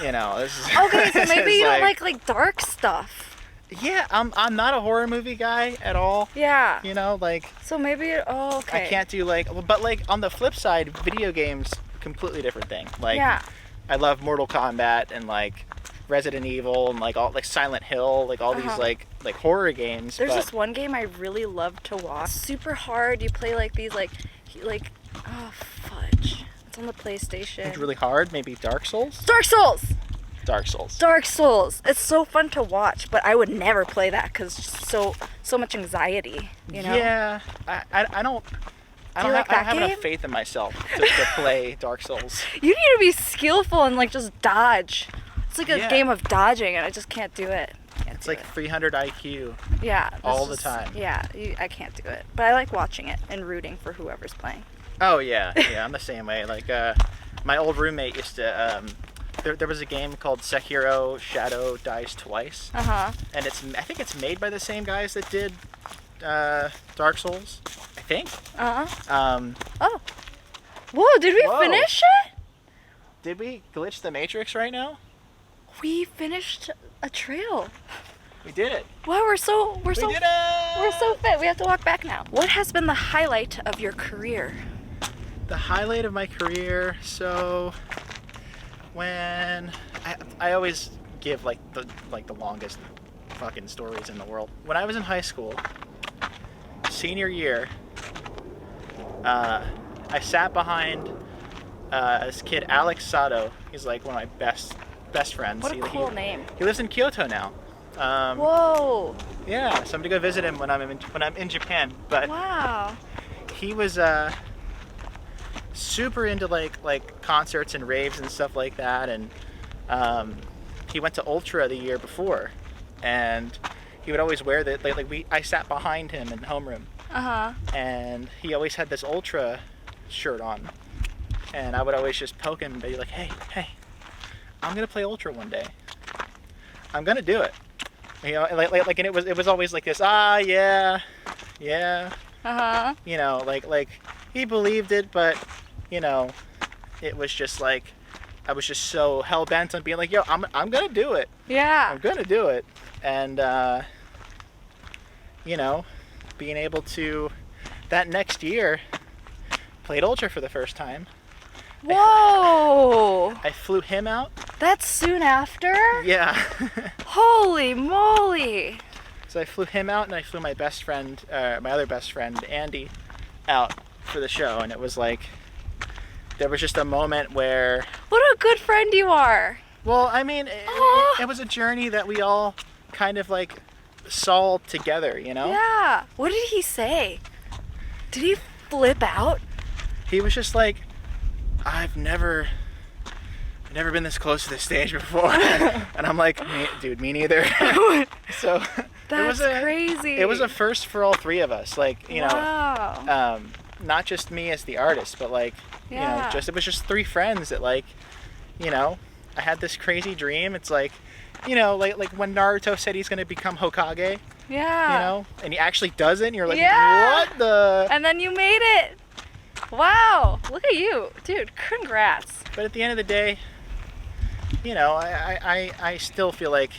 you know, this is Okay, so maybe this is you don't like dark stuff. Yeah, I'm not a horror movie guy at all. Yeah. You know, like So maybe okay. I can't do but like on the flip side, video games completely different thing. Like Yeah. I love Mortal Kombat and like Resident Evil and like all like Silent Hill, like all these like horror games. There's but this one game I really love to watch. Super hard. You play like these like oh fudge. It's on the PlayStation. it's really hard. Maybe Dark Souls. Dark Souls. Dark Souls. Dark Souls. It's so fun to watch, but I would never play that because so much anxiety. You know. Yeah, I don't. I don't have enough faith in myself to play Dark Souls. You need to be skillful and like just dodge. It's like a Yeah. game of dodging, and I just can't do it. It's like 300 IQ. Yeah. all the time. Yeah, I can't do it, but I like watching it and rooting for whoever's playing. Oh yeah, I'm the same way. Like my old roommate used to. There was a game called Sekiro: Shadow Dies Twice, Uh huh. and I think it's made by the same guys that did Dark Souls, I think. Oh. Whoa, did we Whoa. finish it? Did we glitch the Matrix right now? We finished a trail. We did it. Wow, we're We so did it! we're so fit. We have to walk back now. What has been the highlight of your career? The highlight of my career, so when I always give like the longest fucking stories in the world. When I was in high school, senior year, I sat behind this kid, Alex Sato. He's like one of my best friends. What a cool name. He lives in Kyoto now. Whoa. Yeah, so I'm gonna go visit him when I'm in Japan. But Wow. he was super into like concerts and raves and stuff like that, and he went to Ultra the year before, and he would always wear that. I sat behind him in homeroom, and he always had this Ultra shirt on, and I would always just poke him and be like, hey, I'm gonna play Ultra one day. I'm gonna do it. You know, and it was always like this. Yeah. You know, like he believed it, but you know, it was just like I was just so hell bent on being like, yo, I'm gonna do it. Yeah. I'm gonna do it, and you know, being able to that next year played Ultra for the first time. Whoa. I flew him out. That's soon after? Yeah. Holy moly. So I flew him out, and I flew my best friend, my other best friend, Andy, out for the show, and it was like, there was just a moment where... What a good friend you are. Well, I mean, it was a journey that we all kind of like saw together, you know? Yeah. What did he say? Did he flip out? He was just like, I've never been this close to this stage before. And I'm like, dude, me neither. So That's crazy. It was a first for all three of us. Like, you Wow. know, not just me as the artist, but like, you know, it was just three friends that like, you know, I had this crazy dream. It's like, you know, like when Naruto said he's going to become Hokage, Yeah. you know, and he actually does it, and you're like, Yeah. what the? And then you made it. Wow. Look at you. Dude, congrats. But at the end of the day, you know, I still feel like,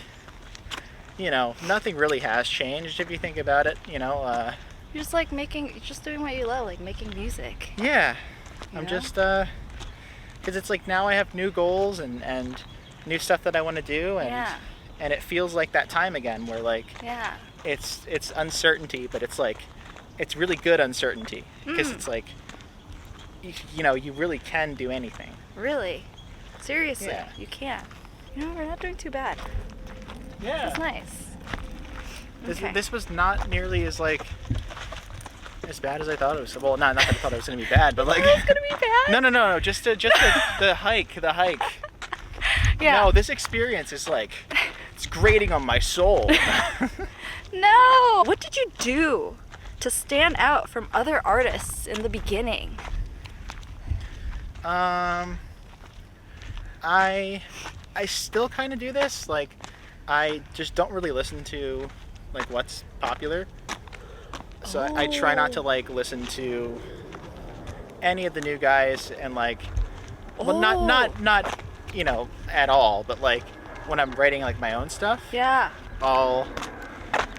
you know, nothing really has changed if you think about it, you know. You're just like you're just doing what you love, like making music. Yeah. I'm know? just, because it's like now I have new goals and new stuff that I want to do, and it feels like that time again where like Yeah. it's uncertainty, but it's like, it's really good uncertainty, because it's like, you know, you really can do anything. Really? Seriously, Yeah. you can. You know, we're not doing too bad. Yeah. That's nice. Okay. This was not nearly as like as bad as I thought it was. Well, not that I thought it was gonna be bad, but like It's gonna be bad. no, just the hike. Yeah. No, this experience is like, it's grating on my soul. No. What did you do to stand out from other artists in the beginning? I still kind of do this. Like, I just don't really listen to like what's popular. So I try not to like listen to any of the new guys, and like, well, not you know, at all, but like when I'm writing like my own stuff, Yeah. I'll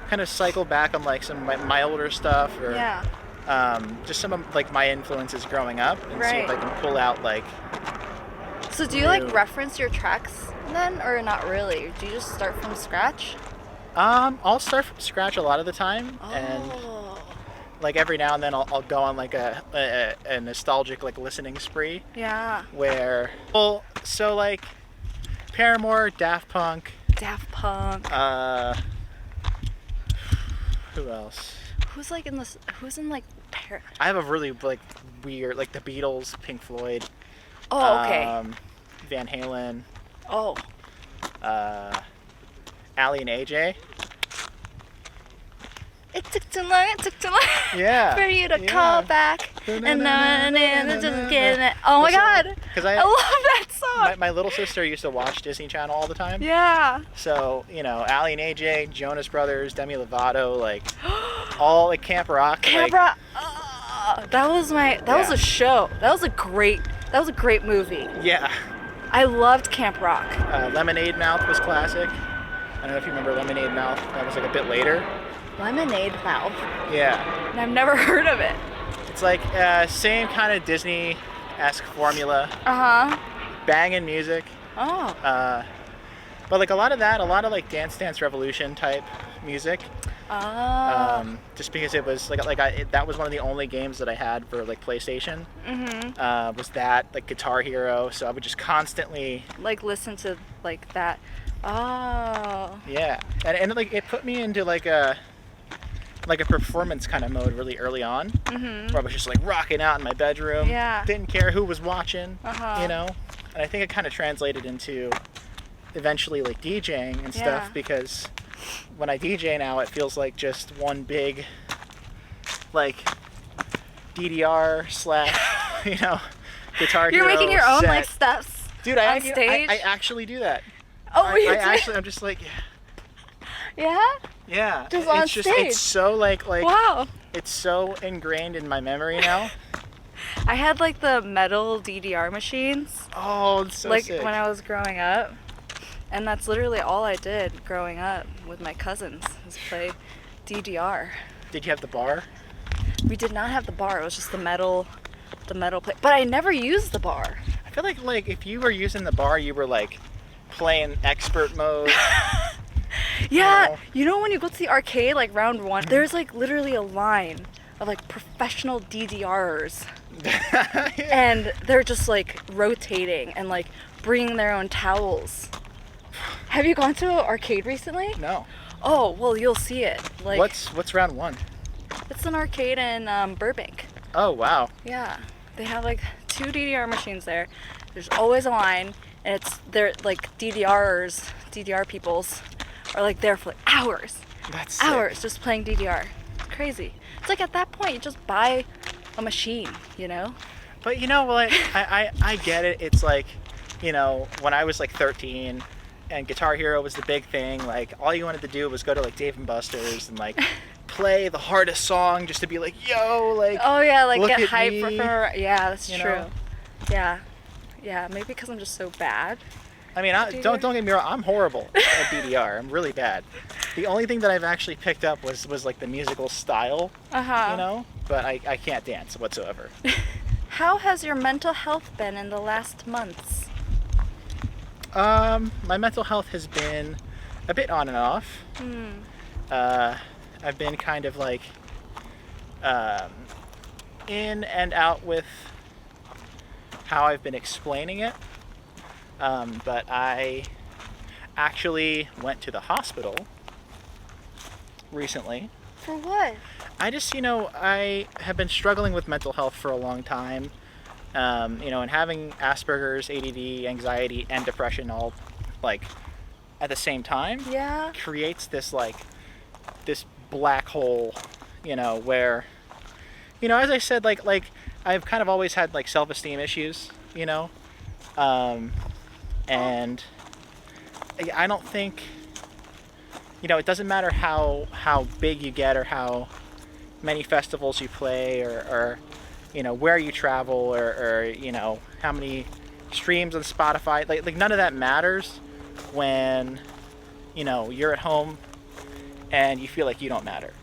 kind of cycle back on like some of my older stuff, or Yeah. just some of like my influences growing up, and see if I Right. can pull out like. So do you like New. reference your tracks then, or not really? Do you just start from scratch? I'll start from scratch a lot of the time, and Oh. like every now and then I'll go on like a nostalgic like listening spree Yeah. where, well, so like Paramore, Daft Punk, Daft Punk. who else? Who's like in this? Who's in like? I have a really like weird, like the Beatles, Pink Floyd, Oh, okay. Van Halen, Oh. Aly and AJ. It took too long. Yeah. For you to yeah. call back. And just getting it. Oh my God. Because I love that song. my little sister used to watch Disney Channel all the time. Yeah. So, you know, Aly and AJ, Jonas Brothers, Demi Lovato, like all like camp rock. Camp like, Rock. That was a show. That was a great movie. Yeah. I loved Camp Rock. Lemonade Mouth was classic. I don't know if you remember Lemonade Mouth. That was like a bit later. Lemonade Mouth. Yeah. And I've never heard of it. It's like same kind of Disney-esque formula. Uh-huh. Banging music. Oh. But like a lot of like Dance Dance Revolution type music. Oh. Just because it was that was one of the only games that I had for like PlayStation. Mm-hmm. Was that like Guitar Hero? So I would just constantly like listen to like that. Oh. Yeah, and like it put me into like a performance kind of mode really early on, where I was just like rocking out in my bedroom. Yeah. Didn't care who was watching. Uh-huh. You know, and I think it kind of translated into eventually like DJing and stuff, because when I DJ now, it feels like just one big like DDR / Guitar Hero. You're making your own set. like steps. Dude, on stage. I actually do that. Oh, you do? I'm just like, Yeah. yeah. Just on it's stage. It's so like Wow. it's so ingrained in my memory now. I had like the metal DDR machines. Oh, it's so like sick. when I was growing up, and that's literally all I did growing up with my cousins was play DDR. Did you have the bar? We did not have the bar. It was just the metal play. But I never used the bar. I feel like if you were using the bar, you were like playing expert mode. Yeah, you know when you go to the arcade, like round one, there's like literally a line of like professional DDRers, and they're just like rotating and like bringing their own towels. Have you gone to an arcade recently? No. Oh, well, you'll see it. Like What's round one? it's an arcade in Burbank. Oh wow. Yeah, they have like 2 DDR machines there. There's always a line, and they're like DDR peoples are like there for like hours. That's sick. Hours just playing DDR. It's crazy. It's like at that point you just buy a machine, you know? But you know what? I get it. It's like, when I was like 13 and Guitar Hero was the big thing, like all you wanted to do was go to like Dave and Buster's and like play the hardest song just to be like, yo, like Oh yeah, like look get at hyped me. for yeah, that's You true. know? Yeah. Yeah, maybe because I'm just so bad. I mean, don't get me wrong. I'm horrible at DDR. I'm really bad. The only thing that I've actually picked up was like the musical style, Uh-huh. But I can't dance whatsoever. How has your mental health been in the last months? My mental health has been a bit on and off. I've been kind of like in and out with how I've been explaining it. But I actually went to the hospital recently. For what? I just, I have been struggling with mental health for a long time. And having Asperger's, ADD, anxiety, and depression all like at the same time Yeah. creates this this black hole, where, as I said, like I've kind of always had like self-esteem issues, and I don't think, it doesn't matter how big you get or how many festivals you play or where you travel or how many streams on Spotify, like none of that matters when you're at home and you feel like you don't matter,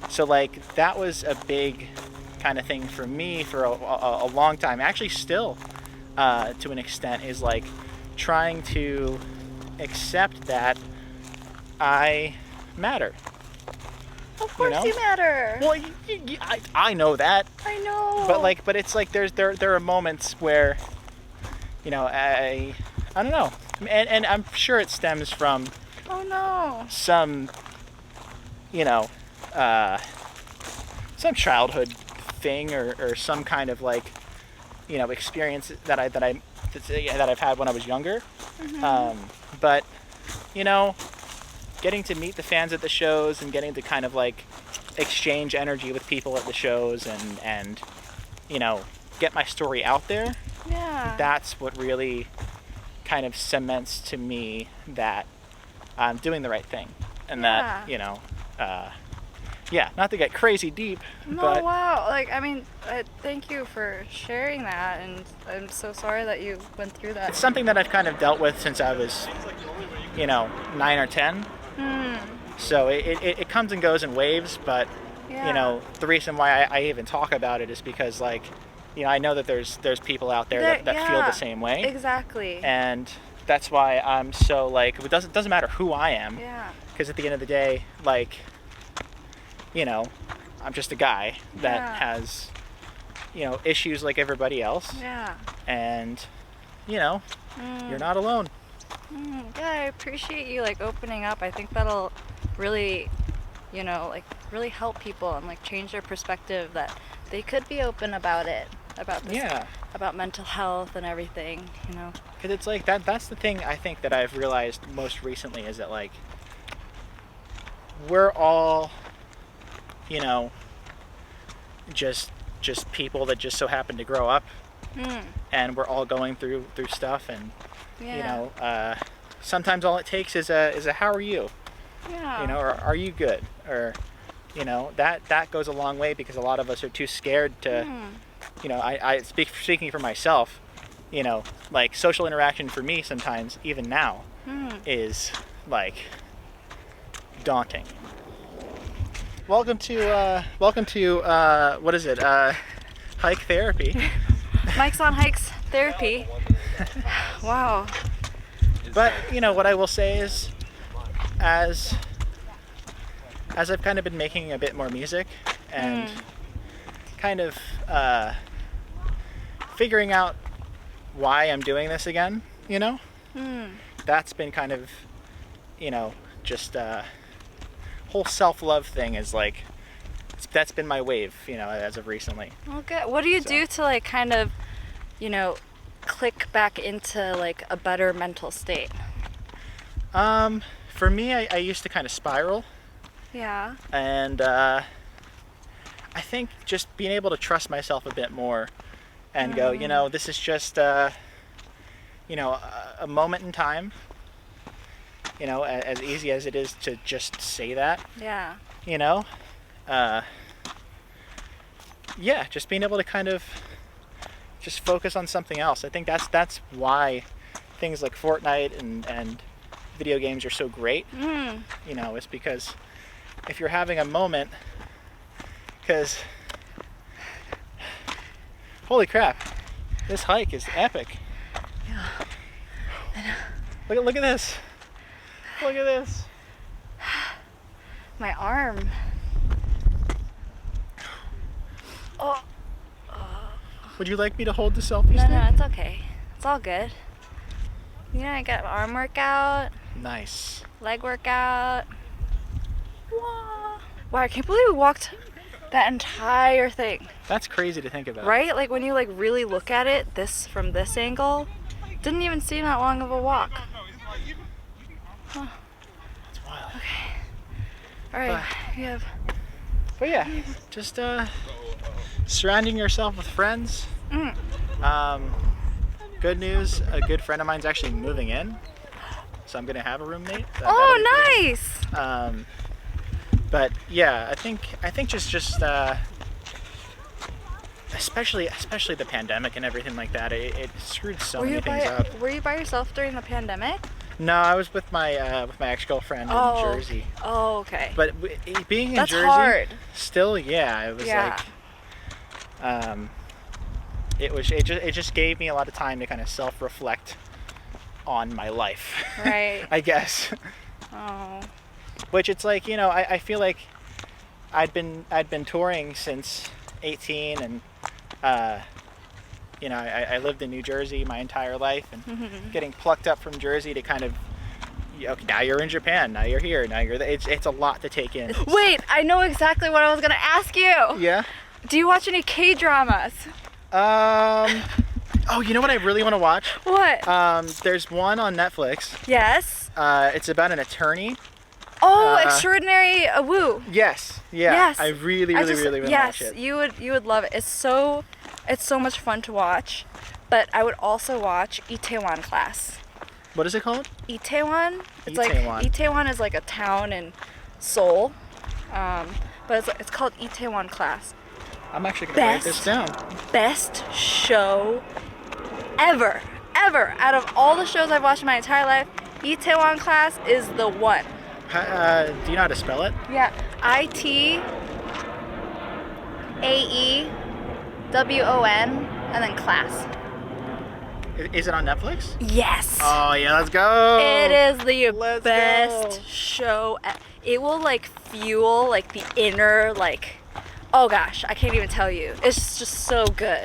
so like that was a big kind of thing for me for a long time, actually still to an extent, is like trying to accept that I matter. Of course you matter. Well, I know that. I know. But it's like there are moments where, I don't know, and I'm sure it stems from Oh no. some, some childhood thing or some kind of like, experience that I've had when I was younger. But getting to meet the fans at the shows and getting to kind of like exchange energy with people at the shows and get my story out there. Yeah. That's what really kind of cements to me that I'm doing the right thing, and that yeah, not to get crazy deep, No, but wow. Like, I mean, thank you for sharing that, and I'm so sorry that you went through that. it's something that I've kind of dealt with since I was, 9 or 10. So it comes and goes in waves, but Yeah. the reason why I even talk about it is because, like, I know that there's people out there that feel the same way. Exactly. And that's why I'm so, like, it doesn't matter who I am. Yeah. Because at the end of the day, like, I'm just a guy that has, issues like everybody else. Yeah. And, you're not alone. Yeah, I appreciate you like opening up. I think that'll really, really help people and like change their perspective that they could be open about it, about this, about mental health and everything, Because it's like that's the thing I think that I've realized most recently is that, like, we're all, just people that just so happen to grow up, and we're all going through stuff, and sometimes all it takes is a how are you, or are you good, or that goes a long way, because a lot of us are too scared to, I speaking for myself, like, social interaction for me sometimes, even now, is like daunting. Welcome to what is it? Hike therapy. Mike's on Hikes therapy. Wow. But what I will say is, as I've kind of been making a bit more music and kind of figuring out why I'm doing this again, that's been kind of, just whole self-love thing is like, that's been my wave, as of recently. Okay. What do you do to like kind of, click back into like a better mental state? For me, I used to kind of spiral. Yeah. And I think just being able to trust myself a bit more and go, this is just, a moment in time, as easy as it is to just say that. Yeah. Just being able to kind of just focus on something else. I think that's why things like Fortnite and video games are so great. It's because if you're having a moment, because holy crap, this hike is epic. Yeah. I know. Look at this. Look at this. My arm. Oh. Would you like me to hold the selfie No, stick? no, it's okay. It's all good. I got arm workout, Nice. leg workout. Wow, I can't believe we walked that entire thing. That's crazy to think about. Right? Like when you like really look at it from this angle, didn't even seem that long of a walk. Huh. It's wild. Okay. All right. We have. But yeah, just surrounding yourself with friends. Good news, a good friend of mine's actually moving in, so I'm gonna have a roommate. Oh, nice. But yeah, I think just especially the pandemic and everything like that, it screwed so many things up. Were you by yourself during the pandemic? No, I was with my ex-girlfriend in Jersey. Oh, okay. But being in That's Jersey, hard. still, yeah, it was like, it just gave me a lot of time to kind of self-reflect on my life. Right. I guess. Oh. Which it's like, I feel like I'd been touring since 18, and I lived in New Jersey my entire life, and getting plucked up from Jersey to kind of, now you're in Japan, now you're here, now you're there. It's a lot to take in. Wait, I know exactly what I was gonna ask you. Yeah? Do you watch any K-dramas? Oh, you know what I really want to watch? What? There's one on Netflix. Yes. It's about an attorney. Oh, Extraordinary Woooo. Yes. Yeah. Yes. I really want to watch it. Yes, you would love it. It's so much fun to watch. But I would also watch Itaewon Class. What is it called? Itaewon. It's Itaewon. like Itaewon is like a town in Seoul. But but it's called Itaewon Class. I'm actually gonna write this down. Best show ever. Out of all the shows I've watched in my entire life, Itaewon Class is the one. Do you know how to spell it? Yeah, ITAEWON and then Class. Is it on Netflix? Yes. Oh yeah, let's go. It is the Let's best go. show. It will like fuel like the inner like, oh gosh, I can't even tell you. It's just so good.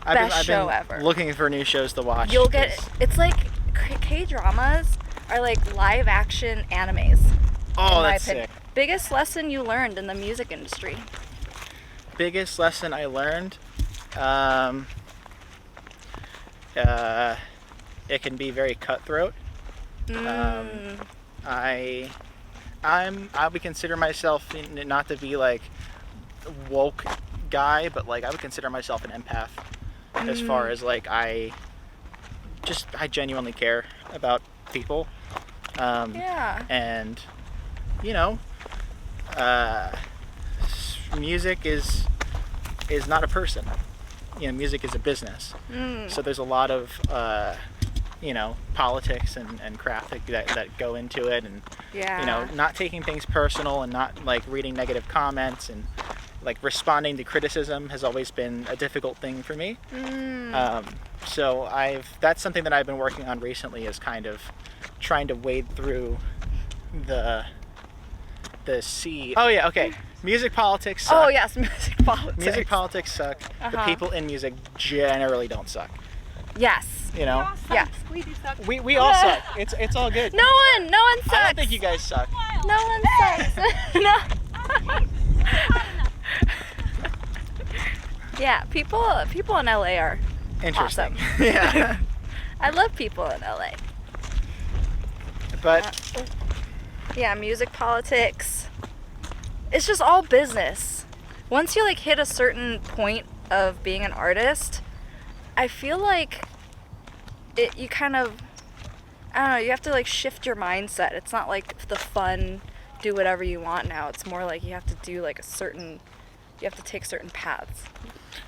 I've show been ever. looking for new shows to watch. You'll get, it's like K-dramas are like live action animes. Oh, in my that's opinion. sick. Biggest lesson you learned in the music industry? Biggest lesson I learned, it can be very cutthroat. I would consider myself not to be like woke guy, but like I would consider myself an empath as far as like I genuinely care about people. Yeah. And you know, music is not a person. You know, music is a business. So there's a lot of you know, politics and craft that go into it, and Yeah. you know, not taking things personal and not like reading negative comments, and like responding to criticism has always been a difficult thing for me. So that's something that I've been working on recently, is kind of trying to wade through the sea. Oh yeah, okay. Music politics suck. Oh yes, music politics. Music politics suck. The people in music generally don't suck. Yes. You know? Yes. We all suck. It's all good. No one sucks. I don't think you guys suck. No one sucks. No. Yeah, people in LA are Interesting. awesome. Yeah. I love people in LA. But Yeah, music politics. It's just all business. Once you like hit a certain point of being an artist, I feel like you kind of, I don't know, you have to like shift your mindset. It's not like the fun, do whatever you want now. It's more like you have to do like you have to take certain paths.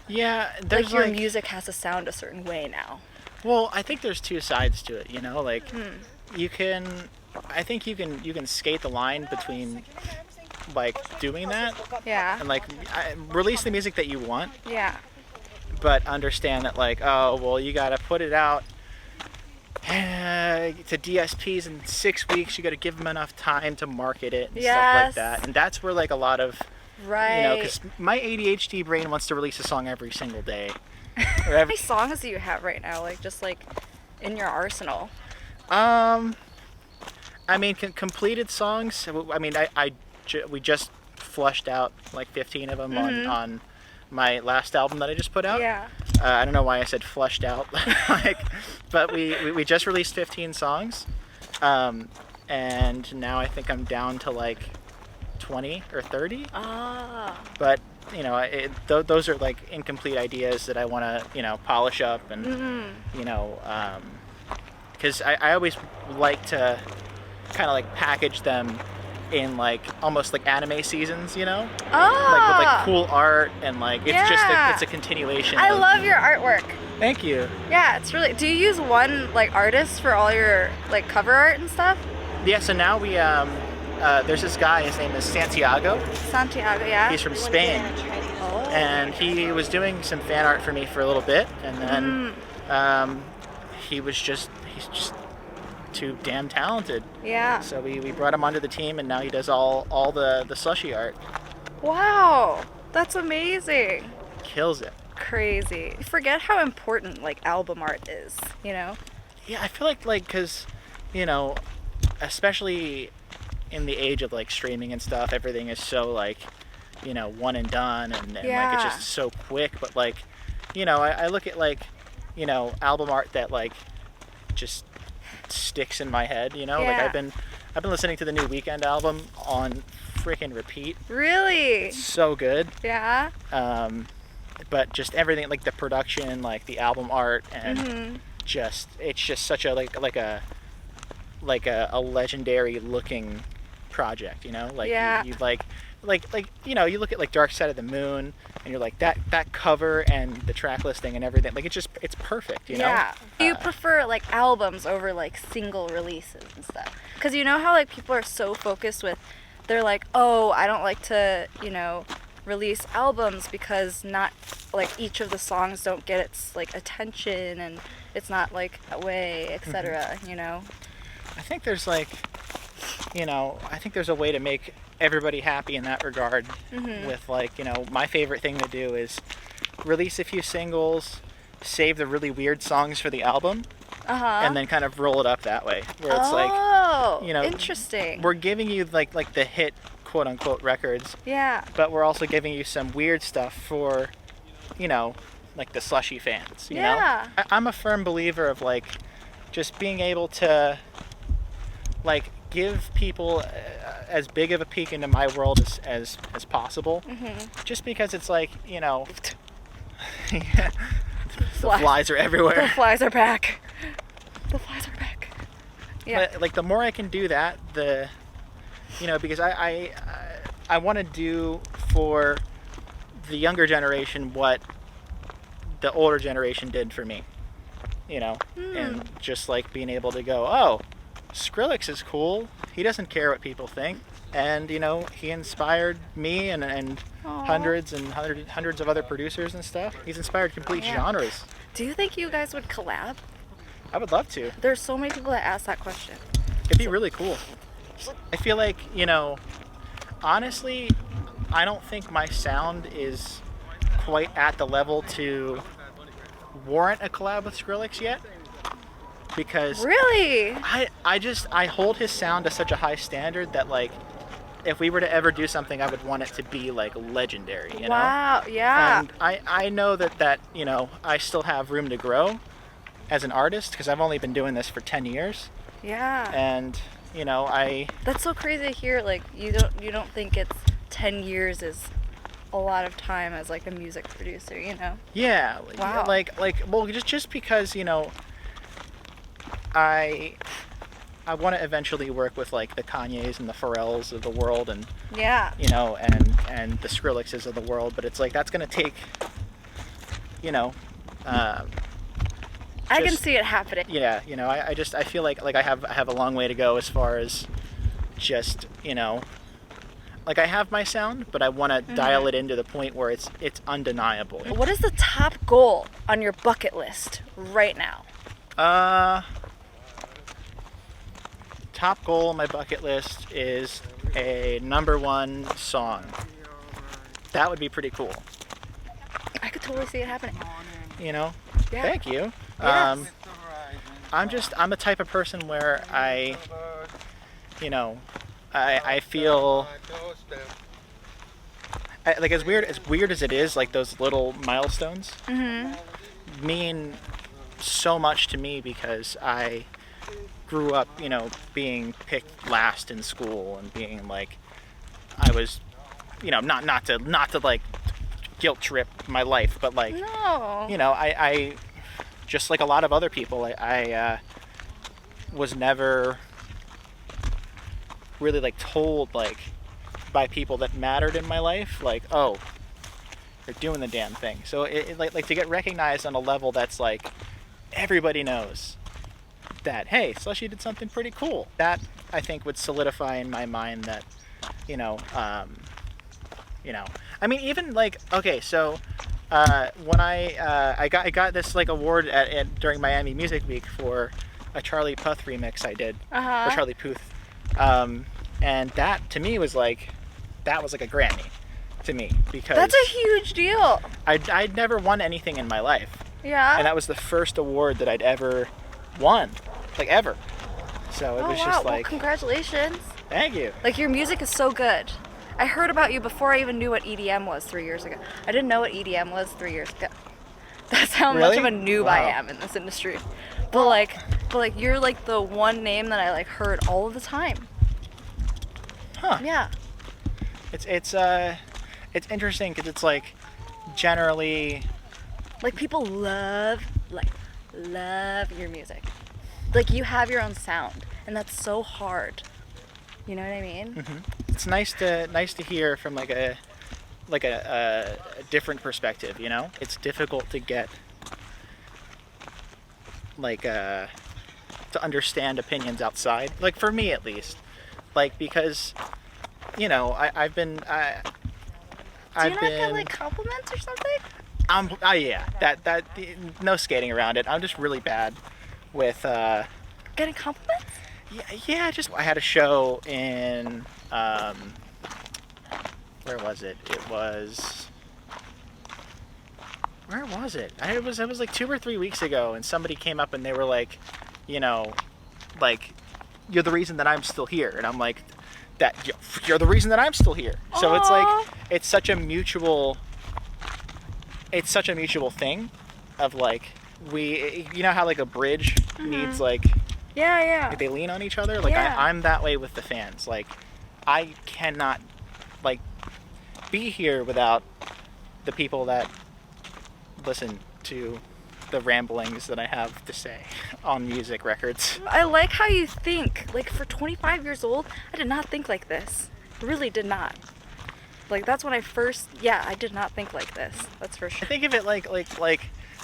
yeah, Like there's your music has to sound a certain way now. well, I think there's two sides to it, you know, like I think you can skate the line between like doing that Yeah. and like release the music that you want, Yeah. but understand that like, oh well, you gotta put it out to DSPs in 6 weeks. You gotta give them enough time to market it and stuff like Yes. that, and that's where like a lot of Right. you know, because my ADHD brain wants to release a song every single day. Or How every, many songs do you have right now? Like just like in your arsenal? I mean, completed songs. I mean, we just flushed out like 15 of them on my last album that I just put out. Yeah. I don't know why I said flushed out, like, but we just released 15 songs, and now I think I'm down to like 20 or 30. Ah. But you know, those are like incomplete ideas that I want to, you know, polish up and you know, because I always like to kind of like package them in like almost like anime seasons, you know, Oh. like with like cool art and like it's just Yeah. it's a continuation. I of, love your artwork. Thank you. Yeah, it's really. Do you use one like artist for all your like cover art and stuff? Yeah. So now we there's this guy. His name is Santiago. Santiago, yeah. He's from Spain, Oh. and he was doing some fan art for me for a little bit, and then he's just too damn talented. Yeah. So we brought him onto the team, and now he does all the Slushii art. Wow, that's amazing. Kills it. Crazy. You forget how important like album art is, you know? Yeah, I feel like because, you know, especially in the age of like streaming and stuff, everything is so like, you know, one and done, and like it's just so quick. But like, you know, I look at like, you know, album art that like just sticks in my head, you know. Like Yeah. I've been listening to the new Weekend album on freaking repeat. Really? So good. Yeah. But just everything, like the production, like the album art, and it's just such a like a legendary looking project, you know? Like Yeah. you like you know, you look at like Dark Side of the Moon and you're like that cover and the track listing and everything, like it's perfect, you know? Yeah. Do you prefer like albums over like single releases and stuff? Because you know how like people are so focused with, they're like, oh, I don't like to, you know, release albums because not like each of the songs don't get its like attention and it's not like that way, etc. You know? I think there's like, you know, I think there's a way to make everybody happy in that regard. With like, you know, my favorite thing to do is release a few singles, save the really weird songs for the album, and then kind of roll it up that way. Where it's like, you know, interesting. we're giving you like the hit quote unquote records, Yeah. but we're also giving you some weird stuff for, you know, like the Slushii fans. You Yeah. know, I'm a firm believer of like just being able to like give people as big of a peek into my world as possible. Just because it's like, you know, the flies are The everywhere. flies are back. The flies are back. Yeah. But, like the more I can do that, the, you know, because I want to do for the younger generation what the older generation did for me, you know, and just like being able to go, oh, Skrillex is cool. He doesn't care what people think, and you know, he inspired me and hundreds of other producers and stuff. He's inspired complete genres. Do you think you guys would collab? I would love to. There's so many people that ask that question. It'd be really cool. I feel like, you know, honestly, I don't think my sound is quite at the level to warrant a collab with Skrillex yet. Because Really? I hold his sound to such a high standard that like if we were to ever do something, I would want it to be like legendary, you know? Wow, yeah. And I know that, you know, I still have room to grow as an artist because I've only been doing this for 10 years. Yeah. And, you know, That's so crazy to hear. Like you don't think it's 10 years is a lot of time as like a music producer, you know? yeah, Wow. like well, just because, you know, I want to eventually work with like the Kanyes and the Pharrells of the world, and Yeah. you know, and the Skrillexes of the world, but it's like that's gonna take, you know, I can just- see it happening. yeah, you know, I feel like I have a long way to go as far as just, you know, like I have my sound, but I want to dial it in to the point where it's undeniable. What is the top goal on your bucket list right now? Top goal on my bucket list is a #1 song. That would be pretty cool. I could totally see it happening. You know? Yeah. Thank you. Yes. I'm the type of person where you know, I feel like as weird as it is, like those little milestones mean so much to me because I grew up, you know, being picked last in school and being like, I was, you know, not to like guilt trip my life, but like, No. you know, I just like a lot of other people, I was never really like told like by people that mattered in my life, like, oh, you're doing the damn thing. So it like to get recognized on a level that's like everybody knows that, hey, Slushii did something pretty cool. That I think would solidify in my mind that, you know, I mean, even like, okay, so when I got this like award during Miami Music Week for a Charlie Puth remix I did, or Charlie Puth, and that to me was like, that was like a Grammy to me because That's a huge deal. I'd never won anything in my life, Yeah. and that was the first award that I'd ever won, like ever. So it Oh was wow. just Well, like, congratulations. thank you. Like your music is so good. I heard about you before I even knew what EDM was 3 years ago. I didn't know what EDM was 3 years ago. That's how much Really? of a noob I Wow. am in this industry. But like you're like the one name that I like heard all of the time. Huh. Yeah. It's interesting because it's like generally, Like people love your music. Like you have your own sound and that's so hard. You know what I mean? It's nice to hear from like a different perspective, you know? It's difficult to get like to understand opinions outside, like for me at least, like because you know I've been Do you not get like compliments or something? Yeah, that no skating around it. I'm just really bad with Getting compliments? yeah, just I had a show in where was it? Where was it? It was like 2 or 3 weeks ago, and somebody came up and they were like, you know, like, you're the reason that I'm still here, and I'm like, that you're the reason that I'm still here. So it's like it's such a mutual thing of like you know how like a bridge needs like Yeah. they lean on each other, like I'm that way with the fans. Like I cannot like be here without the people that listen to the ramblings that I have to say on music records. I like how you think. Like for 25 years old, I did not think like this. Really did not. Like that's when I first, I did not think like this. That's for sure. I think of it like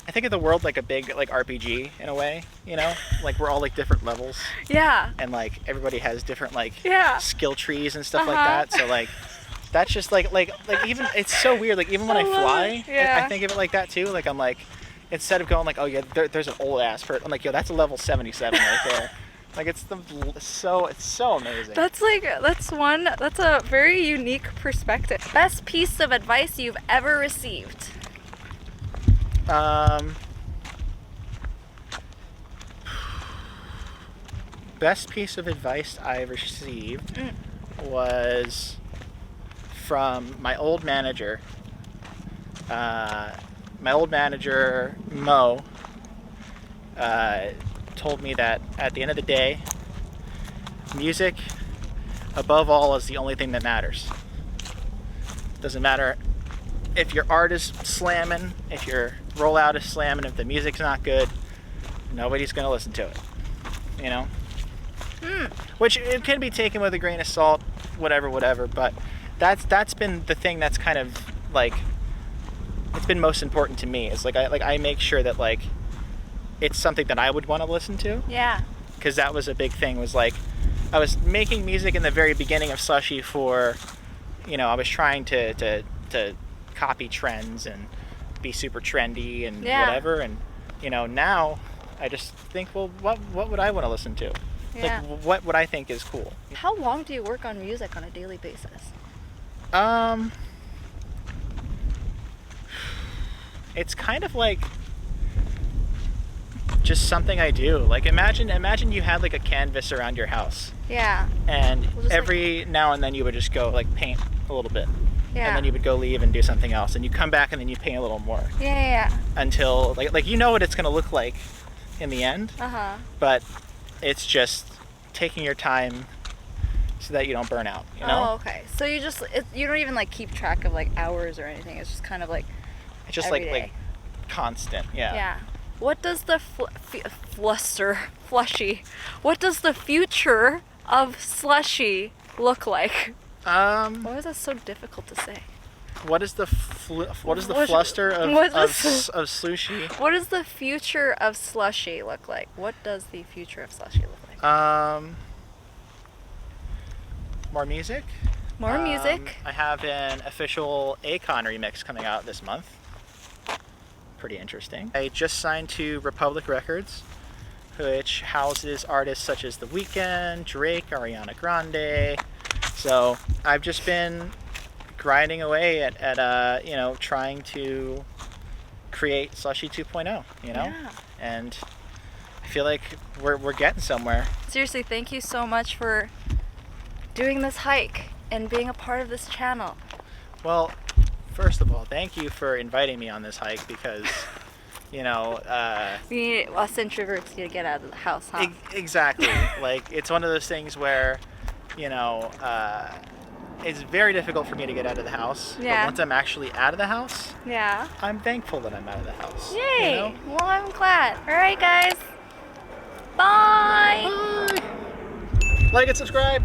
I think of the world like a big like RPG in a way, you know? Like we're all like different levels. Yeah. And like everybody has different like Yeah. skill trees and stuff like that. So like that's just like even it's so weird. Like even when I fly, I think of it like that too. Like I'm like, instead of going like, oh yeah, there's an old ass person. I'm like, yo, that's a level 77 right there. Like it's so amazing. That's a very unique perspective. Best piece of advice you've ever received? Best piece of advice I received was from my old manager. My old manager, Mo, told me that at the end of the day, music, above all, is the only thing that matters. Doesn't matter if your art is slamming, if your rollout is slamming, if the music's not good, nobody's going to listen to it. You know? Which it can be taken with a grain of salt, whatever, but that's been the thing that's kind of like it's been most important to me. It's like I make sure that like it's something that I would want to listen to. Yeah. Because that was a big thing. Was like I was making music in the very beginning of Slushii for, you know, I was trying to copy trends and be super trendy and whatever. And you know, now I just think, well, what would I want to listen to? Yeah. Like what would I think is cool? How long do you work on music on a daily basis? It's kind of like just something I do. Like imagine you had like a canvas around your house. Yeah. And every now and then you would just go like paint a little bit. Yeah. And then you would go leave and do something else, and you come back and then you paint a little more. Yeah. Until like you know what it's gonna look like in the end. But it's just taking your time so that you don't burn out, you know? Oh, okay. So you don't even like keep track of like hours or anything. It's just kind of like it's just like constant, yeah. Yeah. What does the Slushii? What does the future of Slushii look like? Why is that so difficult to say? What is the fluster of Slushii? What does the future of Slushii look like? What does the future of Slushii look like? More music. More music. I have an official Akon remix coming out this month. Pretty interesting. I just signed to Republic Records, which houses artists such as The Weeknd, Drake, Ariana Grande. So I've just been grinding away at you know, trying to create Slushii 2.0, you know? Yeah. And I feel like we're getting somewhere. Seriously, thank you so much for doing this hike and being a part of this channel. Well, first of all, thank you for inviting me on this hike because, you know, Us introverts need to get out of the house, huh? Exactly. Like, it's one of those things where, you know, it's very difficult for me to get out of the house. Yeah. But once I'm actually out of the house, Yeah. I'm thankful that I'm out of the house. Yay! You know? Well, I'm glad. All right, guys. Bye. Bye. Like and subscribe.